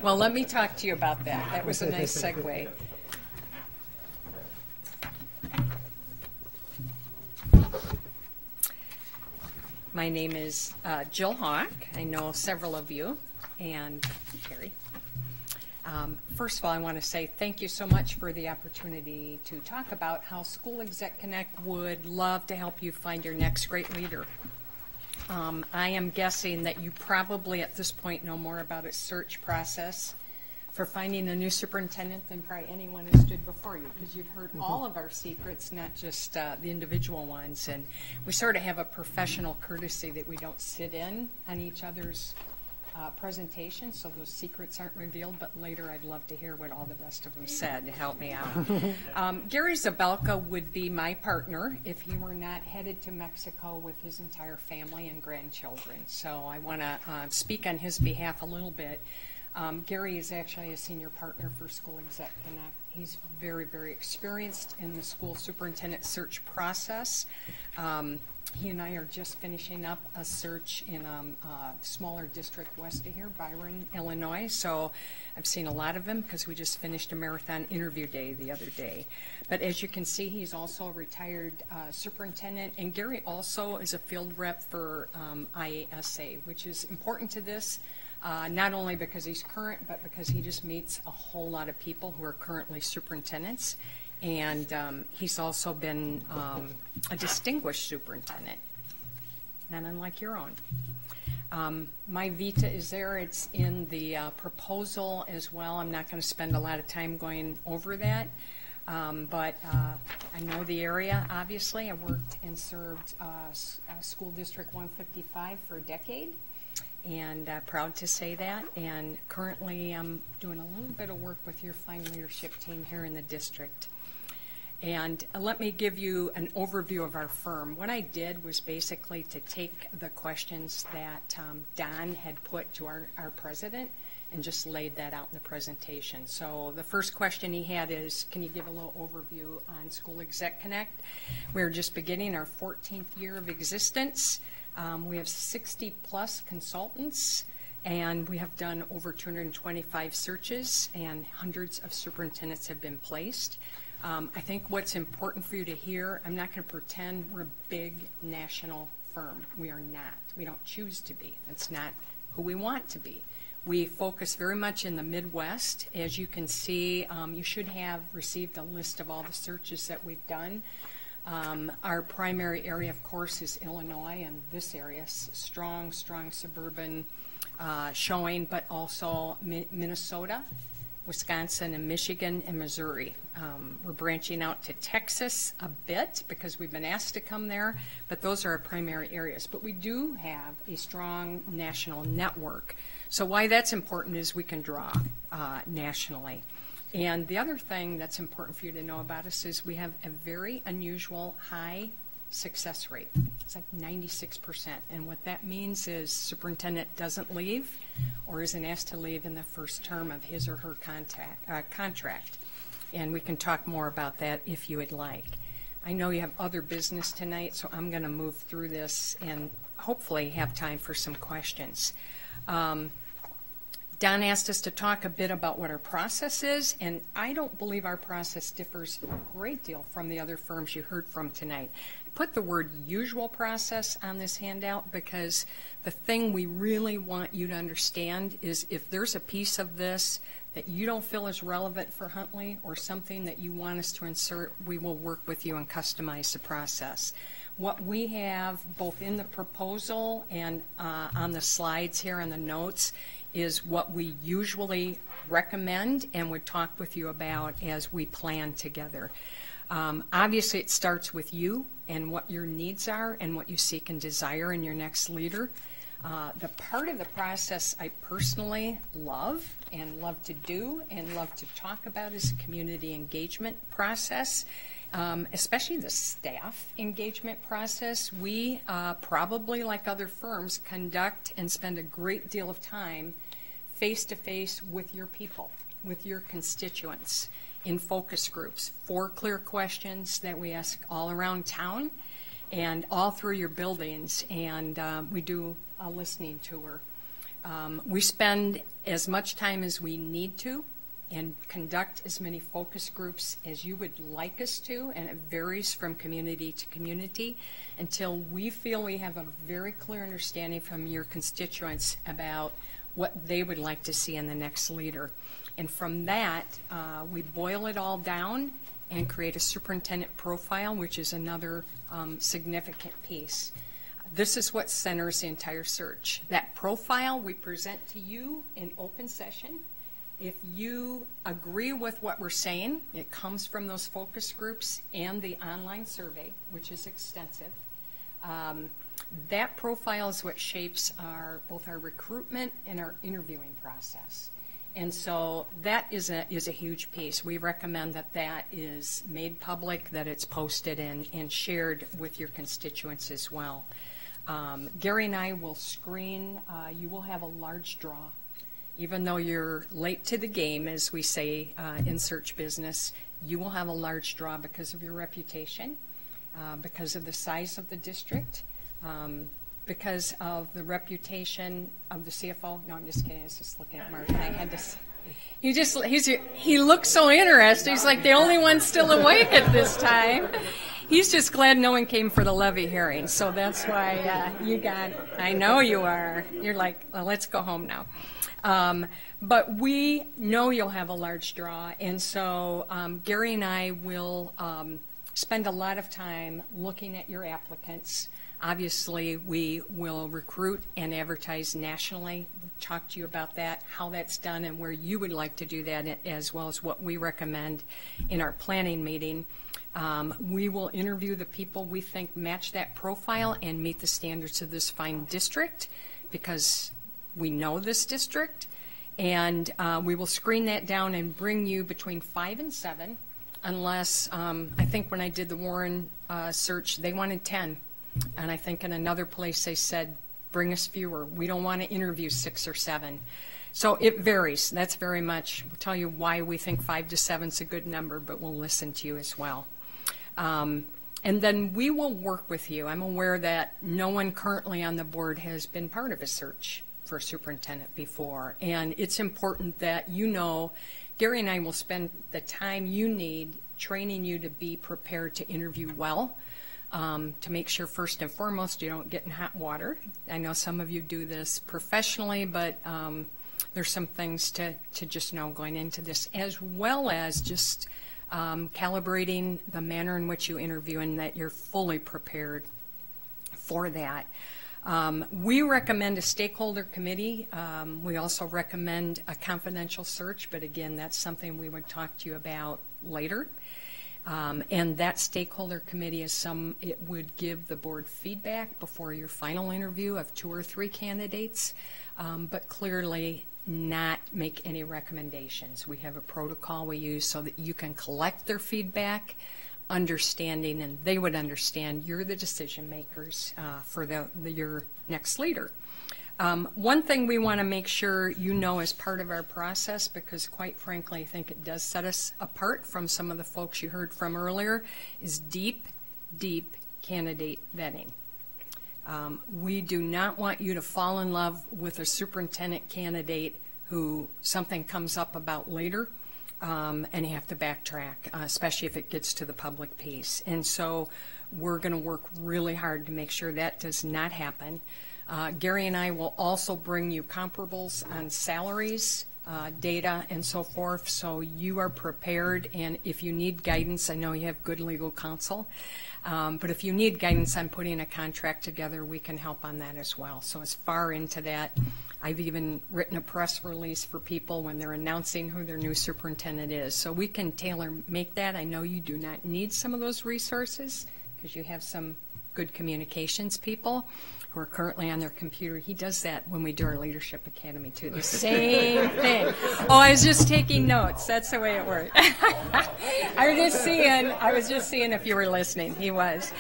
Well, let me talk to you about that. That was a nice segue. My name is Jill Hawk. I know several of you, and Terry. First of all, I want to say thank you so much for the opportunity to talk about how School Exec Connect would love to help you find your next great leader. I am guessing that you probably at this point know more about its search process for finding a new superintendent than probably anyone who stood before you, because you've heard all of our secrets, not just the individual ones. And we sort of have a professional courtesy that we don't sit in on each other's presentation, so those secrets aren't revealed, but later I'd love to hear what all the rest of them said to help me out. Gary Zabelka would be my partner if he were not headed to Mexico with his entire family and grandchildren. So I want to speak on his behalf a little bit. Gary is actually a senior partner for School Exec Connect. He's very, very experienced in the school superintendent search process. He and I are just finishing up a search in a smaller district west of here, Byron, Illinois. So I've seen a lot of him because we just finished a marathon interview day the other day. But as you can see, he's also a retired superintendent. And Gary also is a field rep for IASA, which is important to this. Not only because he's current, but because he just meets a whole lot of people who are currently superintendents. And he's also been a distinguished superintendent, not unlike your own. My vita is there. It's in the proposal as well. I'm not going to spend a lot of time going over that. But I know the area, obviously. I worked and served School District 155 for a decade. And proud to say that. And currently I'm doing a little bit of work with your fine leadership team here in the district. And let me give you an overview of our firm. What I did was basically to take the questions that Don had put to our president and just laid that out in the presentation. So the first question he had is, can you give a little overview on School Exec Connect? We're just beginning our 14th year of existence. We have 60 plus consultants, and we have done over 225 searches, and hundreds of superintendents have been placed. I think what's important for you to hear, I'm not going to pretend we're a big national firm. We are not. We don't choose to be. That's not who we want to be. We focus very much in the Midwest. As you can see, you should have received a list of all the searches that we've done. Our primary area, of course, is Illinois, and this area is strong suburban showing, but also Minnesota, Wisconsin, and Michigan, and Missouri. We're branching out to Texas a bit because we've been asked to come there, but those are our primary areas. But we do have a strong national network. So why that's important is we can draw nationally. And the other thing that's important for you to know about us is we have a very unusual high success rate. It's like 96%. And what that means is superintendent doesn't leave or isn't asked to leave in the first term of his or her contract. And we can talk more about that if you would like. I know you have other business tonight, so I'm going to move through this and hopefully have time for some questions. Don asked us to talk a bit about what our process is, and I don't believe our process differs a great deal from the other firms you heard from tonight. I put the word usual process on this handout because the thing we really want you to understand is if there's a piece of this that you don't feel is relevant for Huntley or something that you want us to insert, we will work with you and customize the process. What we have both in the proposal and on the slides here on the notes is what we usually recommend and would talk with you about as we plan together. Obviously, it starts with you and what your needs are and what you seek and desire in your next leader. The part of the process I personally love and love to do and love to talk about is the community engagement process. Especially the staff engagement process. We probably, like other firms, conduct and spend a great deal of time face-to-face with your people, with your constituents, in focus groups. 4 clear questions that we ask all around town and all through your buildings, and we do a listening tour. We spend as much time as we need to and conduct as many focus groups as you would like us to, and it varies from community to community until we feel we have a very clear understanding from your constituents about what they would like to see in the next leader. And from that, we boil it all down and create a superintendent profile, which is another significant piece. This is what centers the entire search. That profile we present to you in open session. If you agree with what we're saying, it comes from those focus groups and the online survey, which is extensive. That profile is what shapes both our recruitment and our interviewing process. And so that is a huge piece. We recommend that is made public, that it's posted and shared with your constituents as well. Gary and I will screen. You will have a large draw. Even though you're late to the game, as we say in search business, you will have a large draw because of your reputation, because of the size of the district, because of the reputation of the CFO. No, I'm just kidding. I was just looking at Mark. I had this. He looks so interested. He's like the only one still awake at this time. He's just glad no one came for the Levy hearing, so that's why you got. I know you are. You're like, well, let's go home now. But we know you'll have a large draw, and so Gary and I will spend a lot of time looking at your applicants. Obviously, we will recruit and advertise nationally, talk to you about that, how that's done, and where you would like to do that, as well as what we recommend in our planning meeting. We will interview the people we think match that profile and meet the standards of this fine district, because we know this district, and we will screen that down and bring you between 5 and 7, unless I think when I did the Warren search, they wanted 10. And I think in another place they said, bring us fewer. We don't want to interview 6 or 7. So it varies. That's very much, we'll tell you why we think 5 to 7 is a good number, but we'll listen to you as well. And then we will work with you. I'm aware that no one currently on the board has been part of a search for a superintendent before. And it's important that you know, Gary and I will spend the time you need training you to be prepared to interview well, to make sure first and foremost you don't get in hot water. I know some of you do this professionally, but there's some things to just know going into this, as well as just calibrating the manner in which you interview and that you're fully prepared for that. We recommend a stakeholder committee. We also recommend a confidential search, but again, that's something we would talk to you about later. And that stakeholder committee it would give the board feedback before your final interview of 2 or 3 candidates, but clearly not make any recommendations. We have a protocol we use so that you can collect their feedback, understanding, and they would understand you're the decision makers for your next leader. One thing we want to make sure you know as part of our process, because quite frankly I think it does set us apart from some of the folks you heard from earlier, is deep candidate vetting. We do not want you to fall in love with a superintendent candidate who something comes up about later and you have to backtrack, especially if it gets to the public piece. And so we're going to work really hard to make sure that does not happen. Gary and I will also bring you comparables on salaries, data, and so forth, so you are prepared. And if you need guidance, I know you have good legal counsel, but if you need guidance on putting a contract together, we can help on that as well. So as far into that, I've even written a press release for people when they're announcing who their new superintendent is. So we can tailor make that. I know you do not need some of those resources because you have some good communications people who are currently on their computer. He does that when we do our Leadership Academy too. The same thing. Oh, I was just taking notes. That's the way it worked. I was just seeing if you were listening. He was.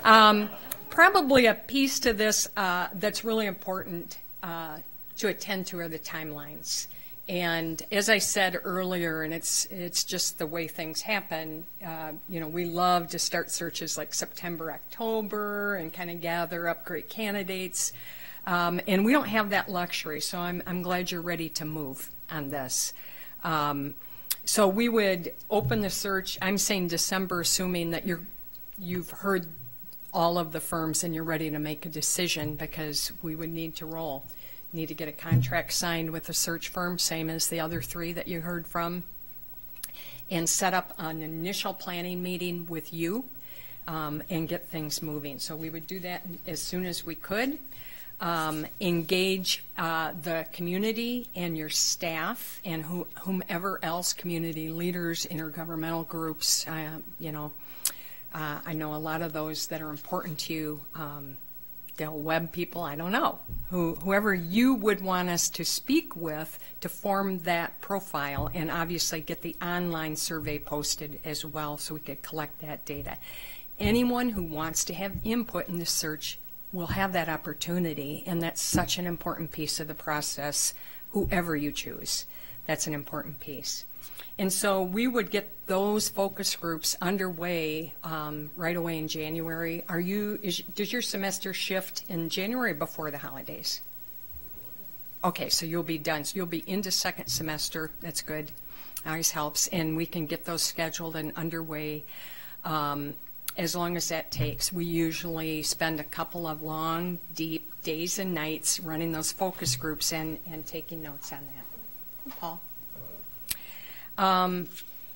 Probably a piece to this that's really important to attend to are the timelines. And as I said earlier, and it's just the way things happen, we love to start searches like September, October, and kind of gather up great candidates. And we don't have that luxury, so I'm glad you're ready to move on this. So we would open the search, I'm saying December, assuming that you've heard all of the firms and you're ready to make a decision, because we would need to roll. Need to get a contract signed with a search firm, same as the other 3 that you heard from, and set up an initial planning meeting with you and get things moving. So we would do that as soon as we could. Engage the community and your staff and whomever else, community leaders, intergovernmental groups. I know a lot of those that are important to you. Web people, I don't know. Whoever you would want us to speak with to form that profile, and obviously get the online survey posted as well so we could collect that data. Anyone who wants to have input in the search will have that opportunity, and that's such an important piece of the process, whoever you choose. That's an important piece. And so we would get those focus groups underway right away in January. Does your semester shift in January before the holidays? Okay, so you'll be done. So you'll be into second semester. That's good. Always helps. And we can get those scheduled and underway as long as that takes. We usually spend a couple of long, deep days and nights running those focus groups and taking notes on that. Paul?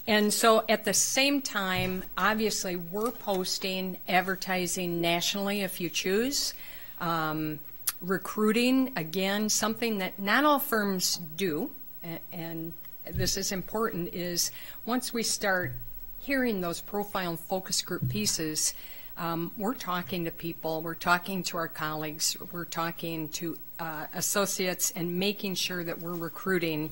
And so at the same time, obviously, we're posting advertising nationally if you choose. Recruiting, again, something that not all firms do, and this is important, is once we start hearing those profile and focus group pieces, we're talking to people, we're talking to our colleagues, we're talking to associates, and making sure that we're recruiting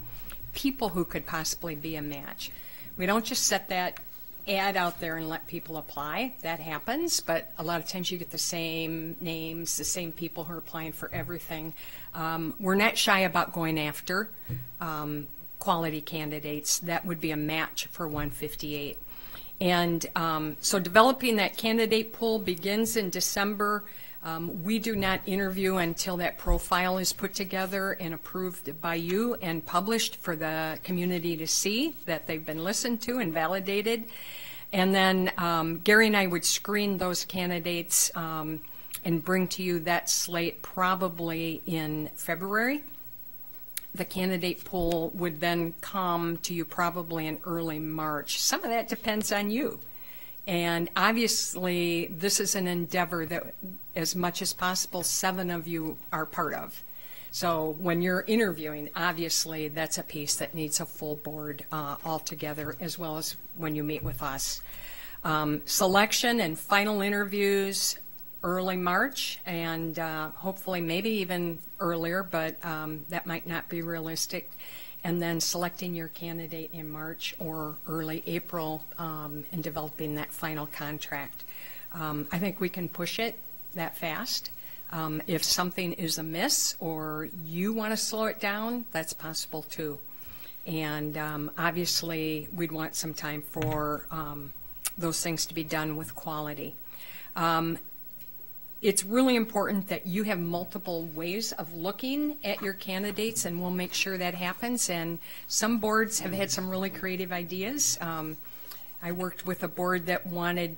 people who could possibly be a match. We don't just set that ad out there and let people apply. That happens, but a lot of times you get the same names, the same people who are applying for everything. We're not shy about going after quality candidates. That would be a match for 158. And so developing that candidate pool begins in December. We do not interview until that profile is put together and approved by you and published for the community to see that they've been listened to and validated. And then Gary and I would screen those candidates and bring to you that slate probably in February. The candidate pool would then come to you probably in early March. Some of that depends on you. And obviously, this is an endeavor that, as much as possible, 7 of you are part of. So when you're interviewing, obviously, that's a piece that needs a full board altogether, as well as when you meet with us. Selection and final interviews, early March, and hopefully maybe even earlier, but that might not be realistic. And then selecting your candidate in March or early April and developing that final contract. I think we can push it that fast. If something is amiss or you want to slow it down, that's possible too. And obviously, we'd want some time for those things to be done with quality. It's really important that you have multiple ways of looking at your candidates, and we'll make sure that happens. And some boards have had some really creative ideas. I worked with a board that wanted,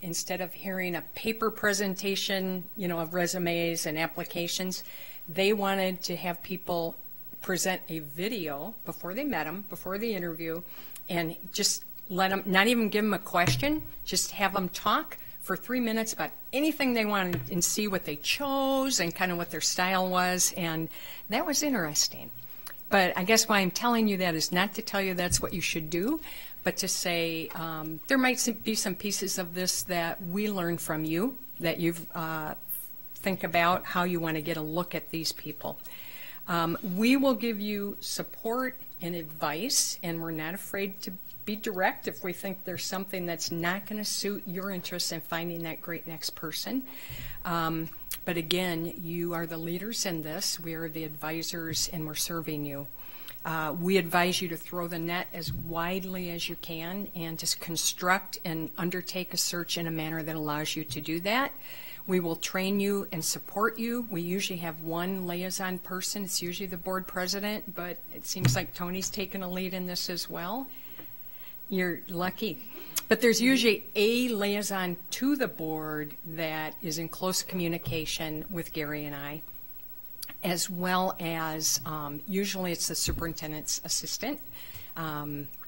instead of hearing a paper presentation, of resumes and applications, they wanted to have people present a video before they met them, before the interview, and just let them, not even give them a question, just have them talk for 3 minutes about anything they wanted and see what they chose and kind of what their style was. And that was interesting. But I guess why I'm telling you that is not to tell you that's what you should do, but to say there might be some pieces of this that we learn from you, that you think about how you want to get a look at these people. We will give you support and advice, and we're not afraid to be direct if we think there's something that's not going to suit your interest in finding that great next person. But again, you are the leaders in this. We are the advisors, and we're serving you. We advise you to throw the net as widely as you can and to construct and undertake a search in a manner that allows you to do that. We will train you and support you. We usually have one liaison person. It's usually the board president, but it seems like Tony's taken a lead in this as well. You're lucky. But there's usually a liaison to the board that is in close communication with Gary and I, as well as usually it's the superintendent's assistant,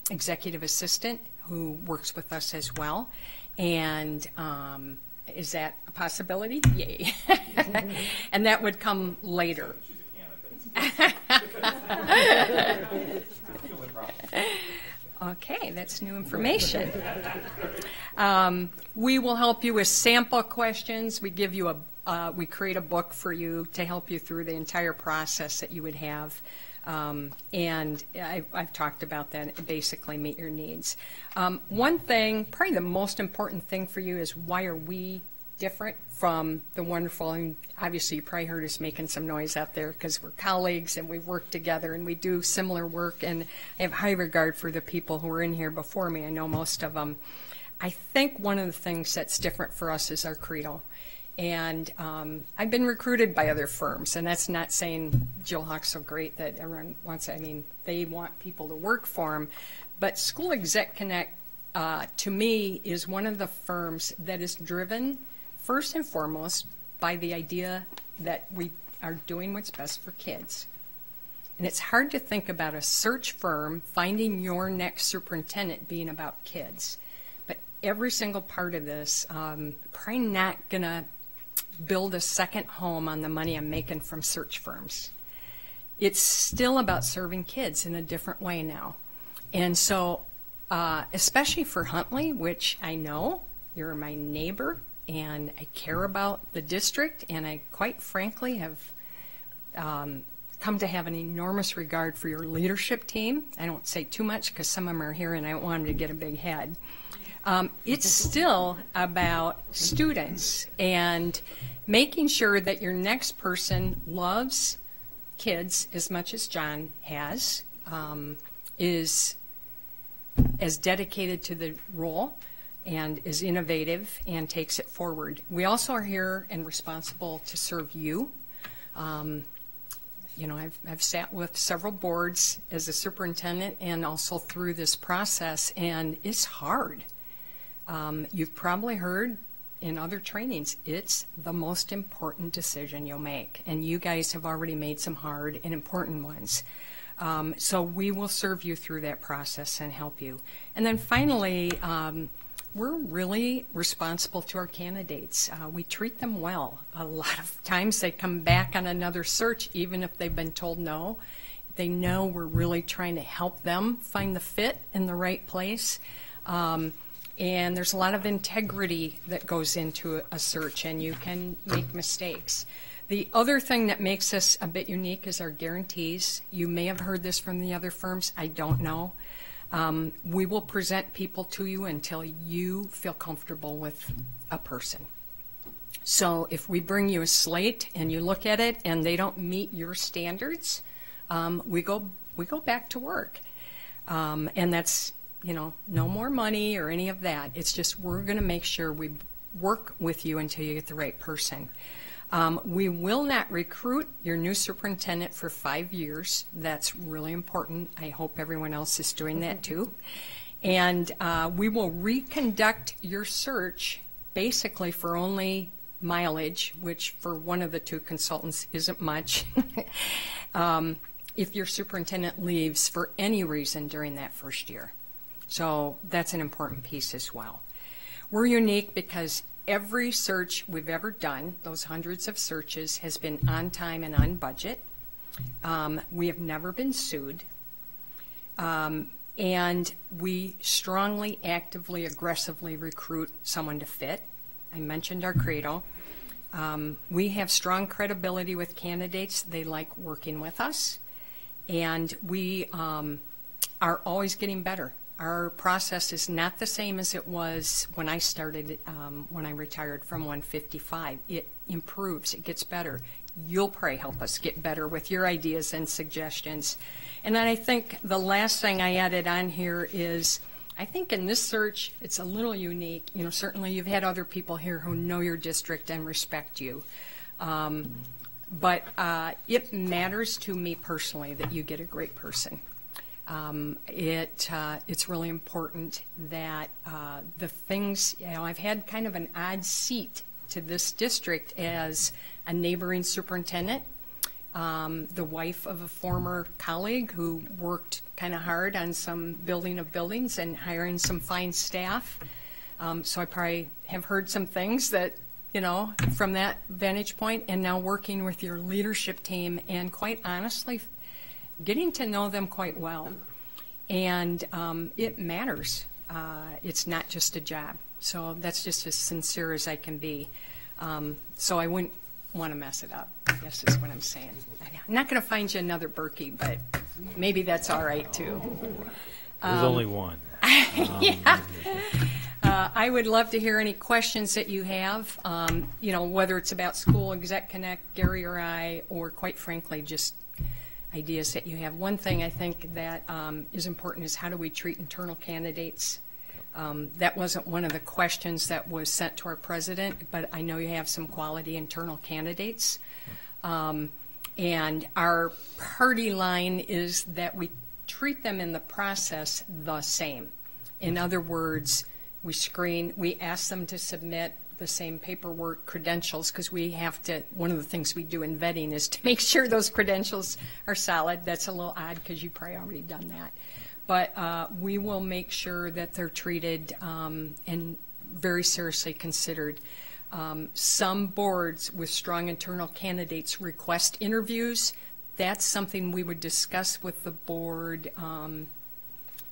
executive assistant, who works with us as well. And is that a possibility? Yay. And that would come later. Okay, that's new information. We will help you with sample questions. We give you we create a book for you to help you through the entire process that you would have. And I've talked about that, basically meet your needs. One thing, probably the most important thing for you is why are we different from the wonderful, and obviously you probably heard us making some noise out there because we're colleagues and we've worked together and we do similar work, and I have high regard for the people who were in here before me. I know most of them. I think one of the things that's different for us is our credo. And I've been recruited by other firms, and that's not saying Jill Hawk's so great that everyone wants, they want people to work for them. But School Exec Connect, to me, is one of the firms that is driven first and foremost by the idea that we are doing what's best for kids. And it's hard to think about a search firm finding your next superintendent being about kids. But every single part of this, probably not going to build a second home on the money I'm making from search firms. It's still about serving kids in a different way now. And so, especially for Huntley, which I know you're my neighbor, and I care about the district, and I quite frankly have come to have an enormous regard for your leadership team. I don't say too much because some of them are here and I don't want them to get a big head. It's still about students and making sure that your next person loves kids as much as John has, is as dedicated to the role and is innovative and takes it forward. We also are here and responsible to serve you. You know, I've sat with several boards as a superintendent and also through this process, and it's hard. You've probably heard in other trainings, it's the most important decision you'll make, and you guys have already made some hard and important ones. So we will serve you through that process and help you. And then finally, we're really responsible to our candidates. We treat them well. A lot of times they come back on another search, even if they've been told no. They know we're really trying to help them find the fit in the right place. And there's a lot of integrity that goes into a search, and you can make mistakes. The other thing that makes us a bit unique is our guarantees. You may have heard this from the other firms. I don't know. We will present people to you until you feel comfortable with a person. So if we bring you a slate and you look at it and they don't meet your standards, we go back to work. And that's, you know, no more money or any of that. It's just we're going to make sure we work with you until you get the right person. We will not recruit your new superintendent for 5 years. That's really important. I hope everyone else is doing that too. And we will reconduct your search basically for only mileage, which for one of the two consultants isn't much, if your superintendent leaves for any reason during that first year. So that's an important piece as well. We're unique because every search we've ever done, those hundreds of searches, has been on time and on budget. We have never been sued. And we strongly, actively, aggressively recruit someone to fit. I mentioned our credo. We have strong credibility with candidates. They like working with us. And we are always getting better. Our process is not the same as it was when I started, when I retired from 155. It improves, it gets better. You'll pray help us get better with your ideas and suggestions. And then I think the last thing I added on here is, I think in this search, it's a little unique. You know, certainly you've had other people here who know your district and respect you. But it matters to me personally that you get a great person. It's really important that the things, you know, I've had kind of an odd seat to this district as a neighboring superintendent, the wife of a former colleague who worked kind of hard on some building of buildings and hiring some fine staff. So I probably have heard some things that, you know, from that vantage point, and now working with your leadership team and quite honestly, getting to know them quite well. And it matters. It's not just a job. So that's just as sincere as I can be. So I wouldn't want to mess it up, I guess is what I'm saying. I'm not going to find you another Berkey, but maybe that's all right too. There's only one. Yeah. I would love to hear any questions that you have, you know, whether it's about school, Exec Connect, Gary or I, or quite frankly, just ideas that you have. One thing I think that is important is how do we treat internal candidates? That wasn't one of the questions that was sent to our president, but I know you have some quality internal candidates. And our party line is that we treat them in the process the same. In other words, we screen, we ask them to submit the same paperwork, credentials, because we have to, one of the things we do in vetting is to make sure those credentials are solid. That's a little odd because you've probably already done that. But we will make sure that they're treated and very seriously considered. Some boards with strong internal candidates request interviews. That's something we would discuss with the board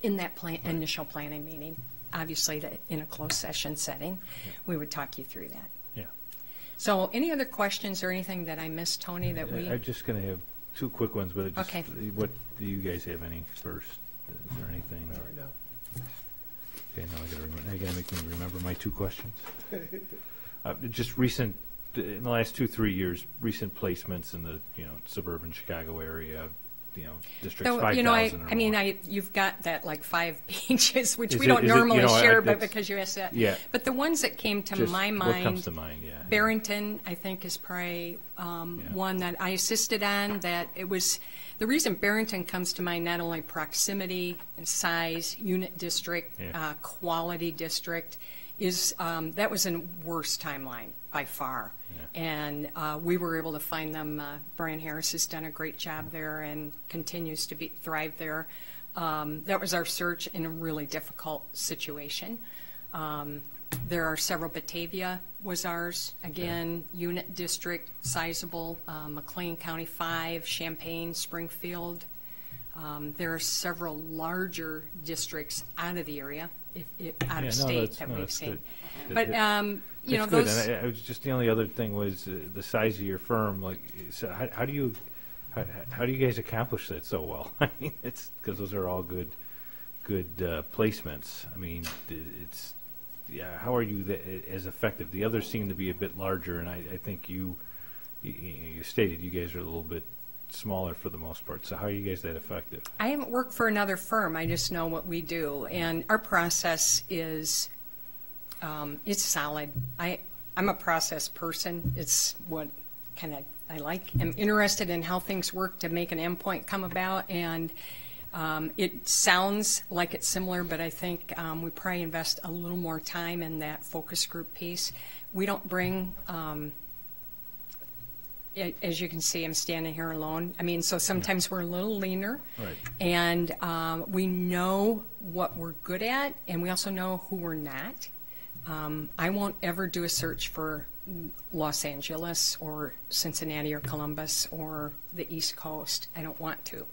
in that initial planning meeting. Obviously, in a closed session setting, we would talk you through that. Yeah. So any other questions or anything that I missed, Tony, that we... I'm just going to have two quick ones, but just, okay. What do you guys have any first? Is there anything? Not right now. Okay, now I gotta make me remember my two questions. Just recent, in the last 2-3 years, recent placements in the suburban Chicago area, districts 5,000 or more. You've got that like 5 pages, which Is we it- don't is it, normally share, but that's- because you asked that. Yeah. But the ones that came to Just my what mind, comes to mind, yeah. Barrington, I think, is probably one that I assisted on. That it was the reason Barrington comes to mind, not only proximity and size, unit district, quality district, is that was a worse timeline by far. And we were able to find them. Brian Harris has done a great job there and continues to thrive there. That was our search in a really difficult situation. There are several. Batavia was ours. Again, unit district, sizable. McLean County 5, Champaign, Springfield. There are several larger districts out of the area, out of state that we've seen. But it's good. those. And I was just the only other thing was the size of your firm. Like, so how do you guys accomplish that so well? I mean, it's because those are all good placements. I mean, it's how are you as effective? The others seem to be a bit larger, and I think you stated you guys are a little bit smaller for the most part. So how are you guys that effective? I haven't worked for another firm. I just know what we do, and our process is it's solid. I'm a process person. It's what kind of I like. I'm interested in how things work to make an endpoint come about, and it sounds like it's similar, but I think we probably invest a little more time in that focus group piece. We don't bring, as you can see, I'm standing here alone. I mean, so sometimes we're a little leaner, right. And we know what we're good at, and we also know who we're not. I won't ever do a search for Los Angeles or Cincinnati or Columbus or the East Coast. I don't want to.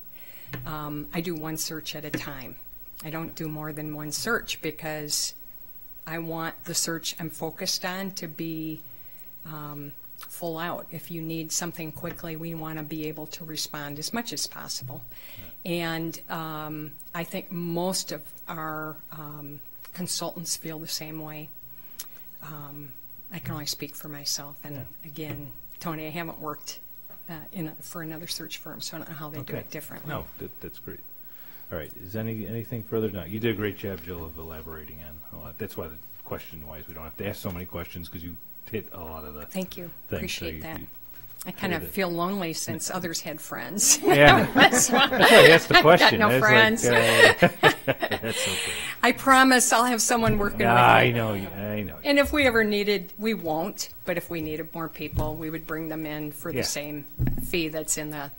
I do one search at a time. I don't do more than one search because I want the search I'm focused on to be full out. If you need something quickly, we want to be able to respond as much as possible. And I think most of our consultants feel the same way. I can only speak for myself. And again, Tony, I haven't worked for another search firm, so I don't know how they do it differently. No, that's great. All right, is anything further? No, you did a great job, Jill, of elaborating on a lot. That's why the question-wise, we don't have to ask so many questions because you hit a lot of the Thank you. things. Appreciate that. I kind of feel lonely since others had friends. Yeah. That's why I asked the question. I've got no friends. That's okay. I promise I'll have someone working with me. I know. And if we ever needed, we won't, but if we needed more people, we would bring them in for the same fee that's in the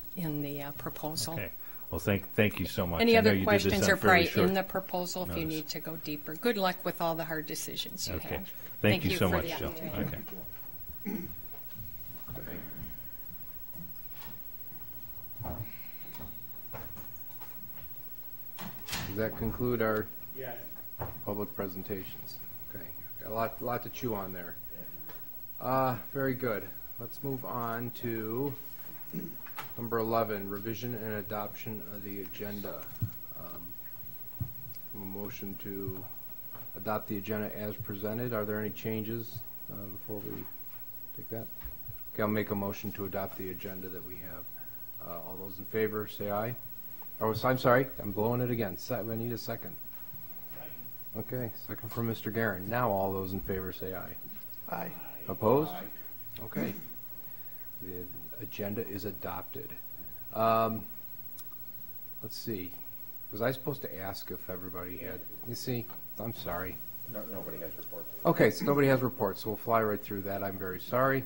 proposal. Okay. Well, thank you so much. Any I know other you did this questions on are fairly probably short in the proposal if you need to go deeper. Good luck with all the hard decisions you have. Thank you so for much, the Jill. opportunity. Okay. Does that conclude our public presentations? Okay, got a lot to chew on there. Very good. Let's move on to number 11, revision and adoption of the agenda. A motion to adopt the agenda as presented. Are there any changes before we take that? Okay, I'll make a motion to adopt the agenda that we have. All those in favor, say aye. Oh, I'm sorry, I'm blowing it again. I need a second. Okay, second from Mr. Guerin. Now all those in favor say aye. Aye. Opposed? Okay. The agenda is adopted. Let's see. Was I supposed to ask if everybody had? You see, I'm sorry. No, nobody has reports. Okay, so nobody has reports, so we'll fly right through that. I'm very sorry.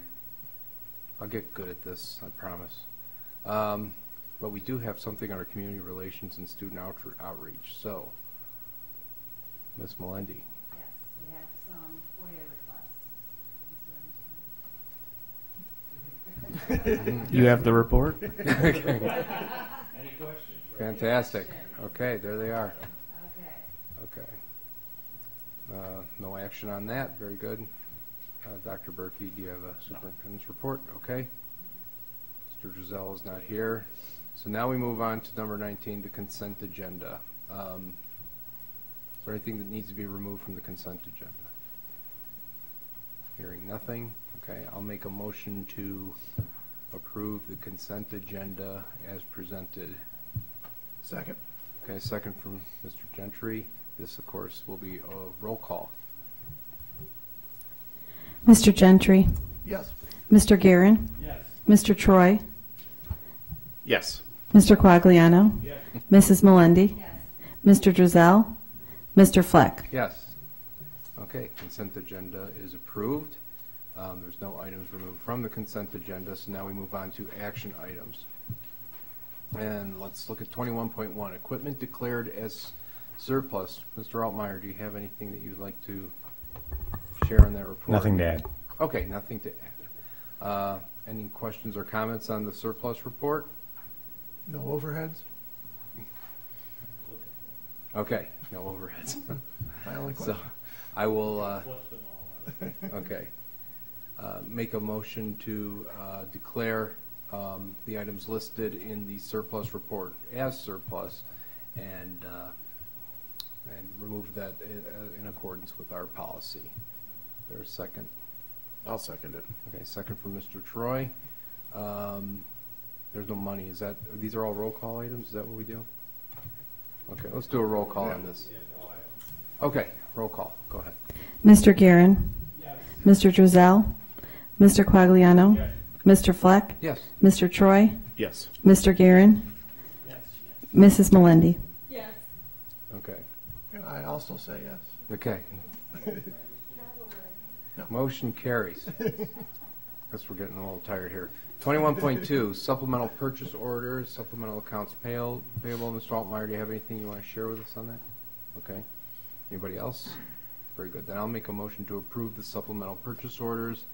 I'll get good at this, I promise. But we do have something on our community relations and student outreach. So, Ms. Melendi. Yes, we have some FOIA requests. You have the report? Any questions? Fantastic. Okay, there they are. Okay. No action on that. Very good. Dr. Berkey, do you have a superintendent's report? Okay. Mr. Giselle is not here. So now we move on to number 19, the consent agenda. Is there anything that needs to be removed from the consent agenda? Hearing nothing. Okay, I'll make a motion to approve the consent agenda as presented. Second. Okay, second from Mr. Gentry. This, of course, will be a roll call. Mr. Gentry? Yes. Mr. Guerin? Yes. Mr. Troy? Yes. Mr. Quagliano? Yes. Mrs. Melendi? Yes. Mr. Drizel? Mr. Fleck? Yes. Okay, consent agenda is approved. There's no items removed from the consent agenda, so now we move on to action items. And let's look at 21.1, equipment declared as surplus. Mr. Altmeyer, do you have anything that you'd like to share in that report? Nothing to add. Okay, nothing to add. Any questions or comments on the surplus report? No overheads? Okay, no overheads. My only question. So I will, okay, make a motion to declare the items listed in the surplus report as surplus and remove that in accordance with our policy. Is there a second? I'll second it. Okay, second from Mr. Troy. There's no money. Is that, these are all roll call items? Is that what we do? Okay, let's do a roll call on this. Okay, roll call. Go ahead. Mr. Guerin? Yes. Mr. Drizel? Mr. Quagliano? Yes. Mr. Fleck? Yes. Mr. Troy? Yes. Mr. Guerin? Yes. Mrs. Melendi? Yes. Okay. And I also say yes. Okay. Motion carries. Guess we're getting a little tired here. 21.2, supplemental purchase orders, supplemental accounts payable. Mr. Altmeyer, do you have anything you want to share with us on that? Okay. Anybody else? Very good. Then I'll make a motion to approve the supplemental purchase orders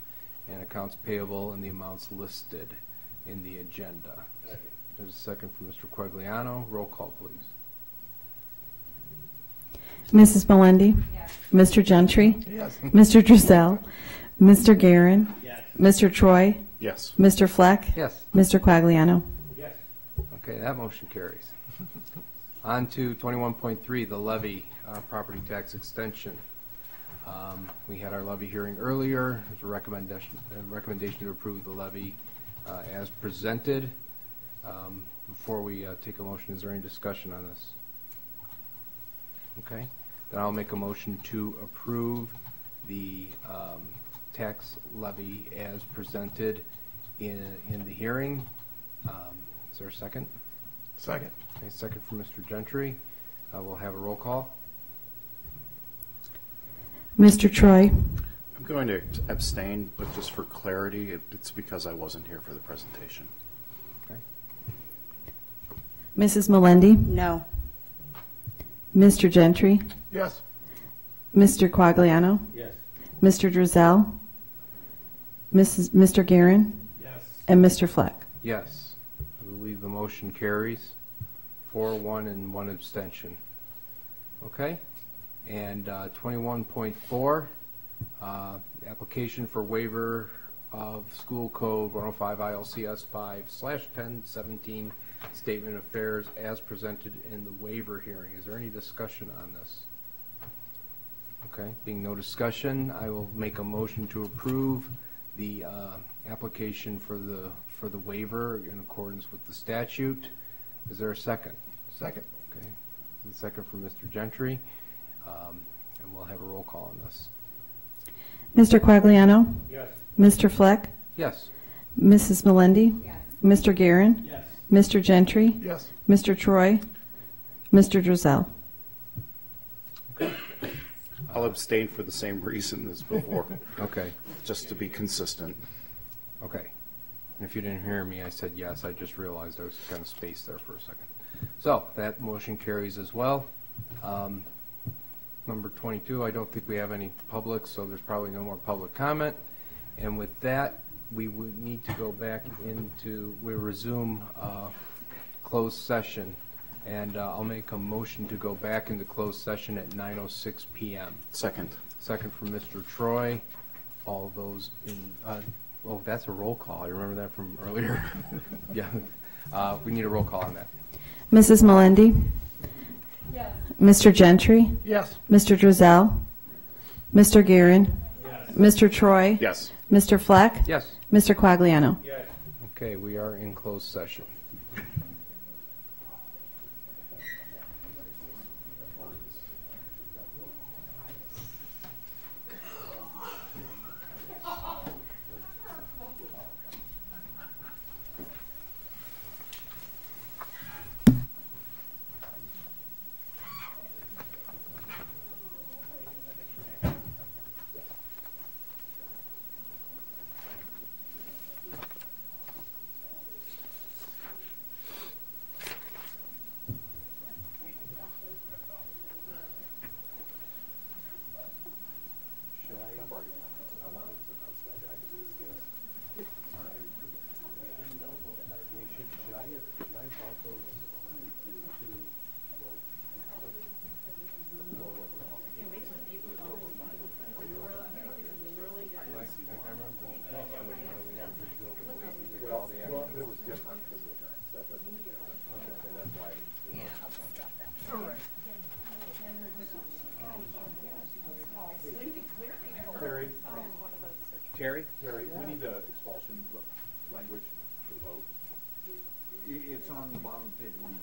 and accounts payable in the amounts listed in the agenda. Second. There's a second from Mr. Quagliano. Roll call, please. Mrs. Melendi? Yes. Mr. Gentry? Yes. Mr. Drizel? Mr. Guerin? Yes. Mr. Troy? Yes. Mr. Fleck? Yes. Mr. Quagliano? Yes. Okay, that motion carries. On to 21.3, the levy property tax extension. We had our levy hearing earlier. There's a recommendation to approve the levy as presented. Before we take a motion, is there any discussion on this? Okay, then I'll make a motion to approve the tax levy as presented in the hearing. Is there a second? Second. Okay, second from Mr. Gentry. We'll have a roll call. Mr. Troy? I'm going to abstain, but just for clarity, it's because I wasn't here for the presentation. Okay. Mrs. Melendi? No. Mr. Gentry? Yes. Mr. Quagliano? Yes. Mr. Drizel? Mr. Guerin? Yes. And Mr. Fleck? Yes. I believe the motion carries 4-1 and 1 abstention. Okay. And 21.4, application for waiver of School Code 105 ILCS 5/1017 Statement of Affairs as presented in the waiver hearing. Is there any discussion on this? Okay. Being no discussion, I will make a motion to approve the application for the waiver in accordance with the statute. Is there a second? Second. Okay. The second from Mr. Gentry. And we'll have a roll call on this. Mr. Quagliano? Yes. Mr. Fleck? Yes. Mrs. Melendi? Yes. Mr. Guerin? Yes. Mr. Gentry? Yes. Mr. Troy? Mr. Drizel? I'll abstain for the same reason as before. Okay. Just to be consistent. Okay. And if you didn't hear me, I said yes. I just realized I was kind of spaced there for a second. So that motion carries as well. Number 22, I don't think we have any public, so there's probably no more public comment. And with that, we would need to go back into, we resume closed session. And I'll make a motion to go back into closed session at 9:06 p.m. Second. Second from Mr. Troy. All those in, oh, that's a roll call. I remember that from earlier. Yeah. We need a roll call on that. Mrs. Melendi? Yes. Mr. Gentry? Yes. Mr. Drizel? Mr. Guerin? Mr. Troy? Yes. Mr. Fleck? Yes. Mr. Quagliano? Okay, we are in closed session. Terry, we need the expulsion language for the vote. It's on the bottom of page 1.